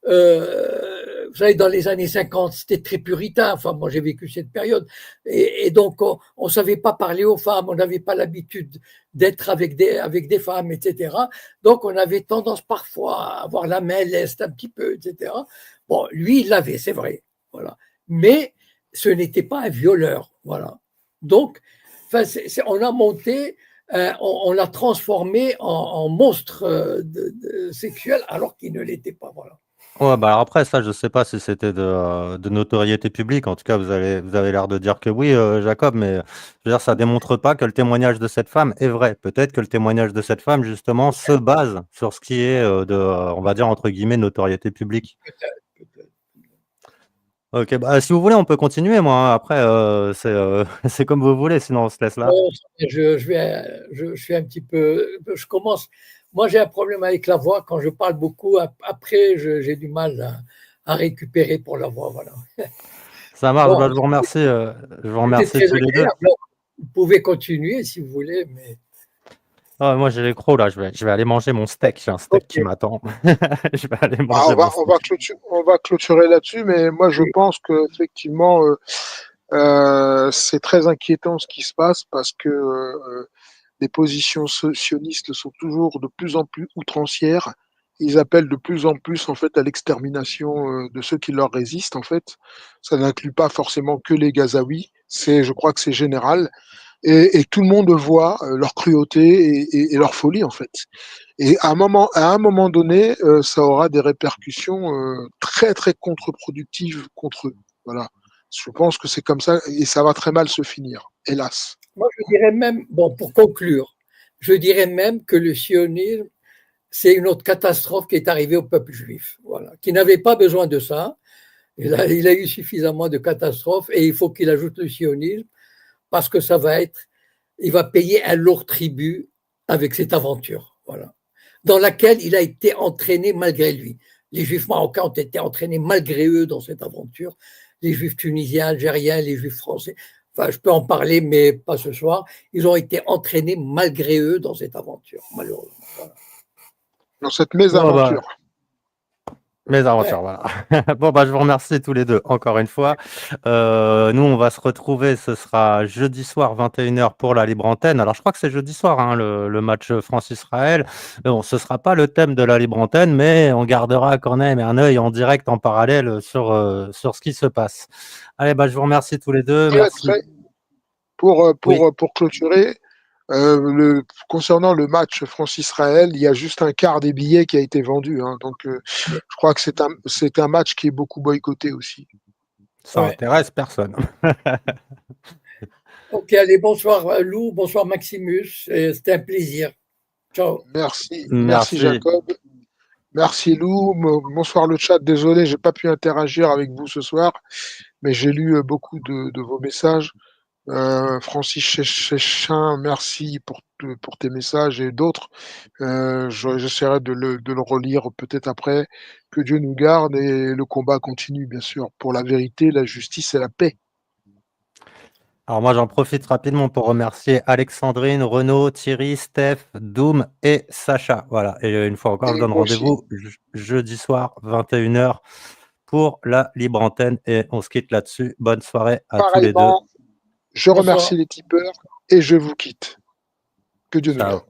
vous savez, dans les années 50, c'était très puritain. Enfin, moi, j'ai vécu cette période. Et donc, on savait pas parler aux femmes, on n'avait pas l'habitude d'être avec des femmes, etc. Donc, on avait tendance parfois à avoir la main leste un petit peu, etc. Bon, lui, il l'avait, c'est vrai. Voilà. Mais ce n'était pas un violeur. Voilà. Donc, enfin, on a monté, on l'a transformé en monstre sexuel alors qu'il ne l'était pas. Voilà. Ouais, bah alors après, ça, je sais pas si c'était de notoriété publique. En tout cas, vous avez l'air de dire que oui, Jacob, mais je veux dire, ça démontre pas que le témoignage de cette femme est vrai. Peut-être que le témoignage de cette femme, justement, se base sur ce qui est on va dire, entre guillemets, notoriété publique. Ok, bah, si vous voulez, on peut continuer, moi, hein. Après, c'est comme vous voulez, sinon on se laisse là. Je suis un petit peu. Je commence. Moi, j'ai un problème avec la voix. Quand je parle beaucoup, après, j'ai du mal à récupérer pour la voix. Voilà. Ça marche. Bon, Bah, je vous remercie. Je vous remercie très tous les deux. agréable. Alors, vous pouvez continuer si vous voulez, mais Ah, moi, j'ai les crocs là. Je vais aller manger mon steak. J'ai un steak qui m'attend. Je vais aller Ah, manger mon steak. on va clôturer là-dessus, mais moi je pense que effectivement c'est très inquiétant ce qui se passe parce que les positions sionistes sont toujours de plus en plus outrancières. Ils appellent de plus en plus en fait à l'extermination de ceux qui leur résistent. En fait, ça n'inclut pas forcément que les Gazaouis. Je crois que c'est général. Et tout le monde voit leur cruauté et leur folie en fait. Et à un moment donné, ça aura des répercussions très très contre-productives contre eux. Voilà. Je pense que c'est comme ça et ça va très mal se finir, hélas. moi, je dirais même, bon, pour conclure, je dirais même que le sionisme, c'est une autre catastrophe qui est arrivée au peuple juif, voilà, qui n'avait pas besoin de ça. Il a eu suffisamment de catastrophes et il faut qu'il ajoute le sionisme parce que il va payer un lourd tribut avec cette aventure, voilà, dans laquelle il a été entraîné malgré lui. Les Juifs marocains ont été entraînés malgré eux dans cette aventure. Les Juifs tunisiens, algériens, les Juifs français. Enfin, je peux en parler, mais pas ce soir. Ils ont été entraînés malgré eux dans cette aventure, malheureusement. Voilà. Dans cette mésaventure. Mes aventures, voilà. Bon, bah, je vous remercie tous les deux, encore une fois. Nous, on va se retrouver, ce sera jeudi soir, 21h pour la libre antenne. Alors, je crois que c'est jeudi soir, hein, le match France-Israël. Bon, ce sera pas le thème de la libre antenne, mais on gardera quand même un œil en direct, en parallèle sur ce qui se passe. Allez, bah, je vous remercie tous les deux. Merci. Pour clôturer, concernant le match France-Israël, il y a juste un quart des billets qui a été vendu. Hein, donc, je crois que c'est un match qui est beaucoup boycotté aussi. Ça intéresse personne. Ok, allez, bonsoir Lou, bonsoir Maximus. C'était un plaisir. Ciao. Merci Jacob. Merci Lou. Bonsoir le chat. Désolé, j'ai pas pu interagir avec vous ce soir, mais j'ai lu beaucoup de vos messages. Francis Chéchin, merci pour tes messages et d'autres. J'essaierai de le relire peut-être après. Que Dieu nous garde et le combat continue, bien sûr, pour la vérité, la justice et la paix. Alors moi, j'en profite rapidement pour remercier Alexandrine, Renaud, Thierry, Steph, Doom et Sacha. Voilà. Et une fois encore, je donne rendez-vous jeudi soir, 21h pour la libre antenne. Et on se quitte là-dessus. Bonne soirée à tous les deux. Je remercie les tipeurs et je vous quitte. Que Dieu nous garde.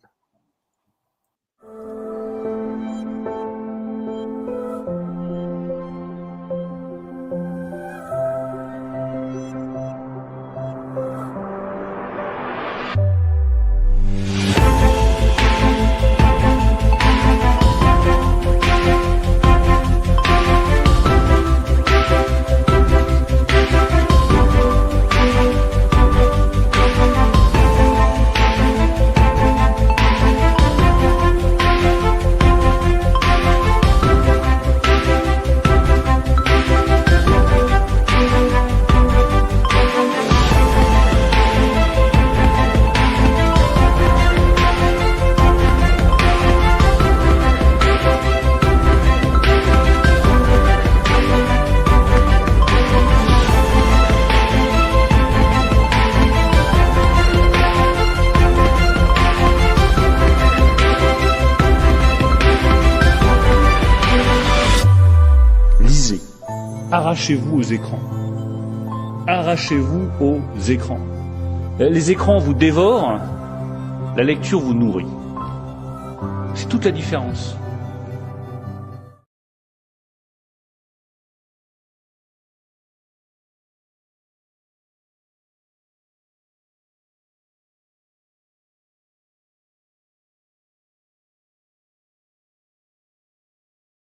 arrachez-vous aux écrans. Arrachez-vous aux écrans. Les écrans vous dévorent, la lecture vous nourrit. C'est toute la différence.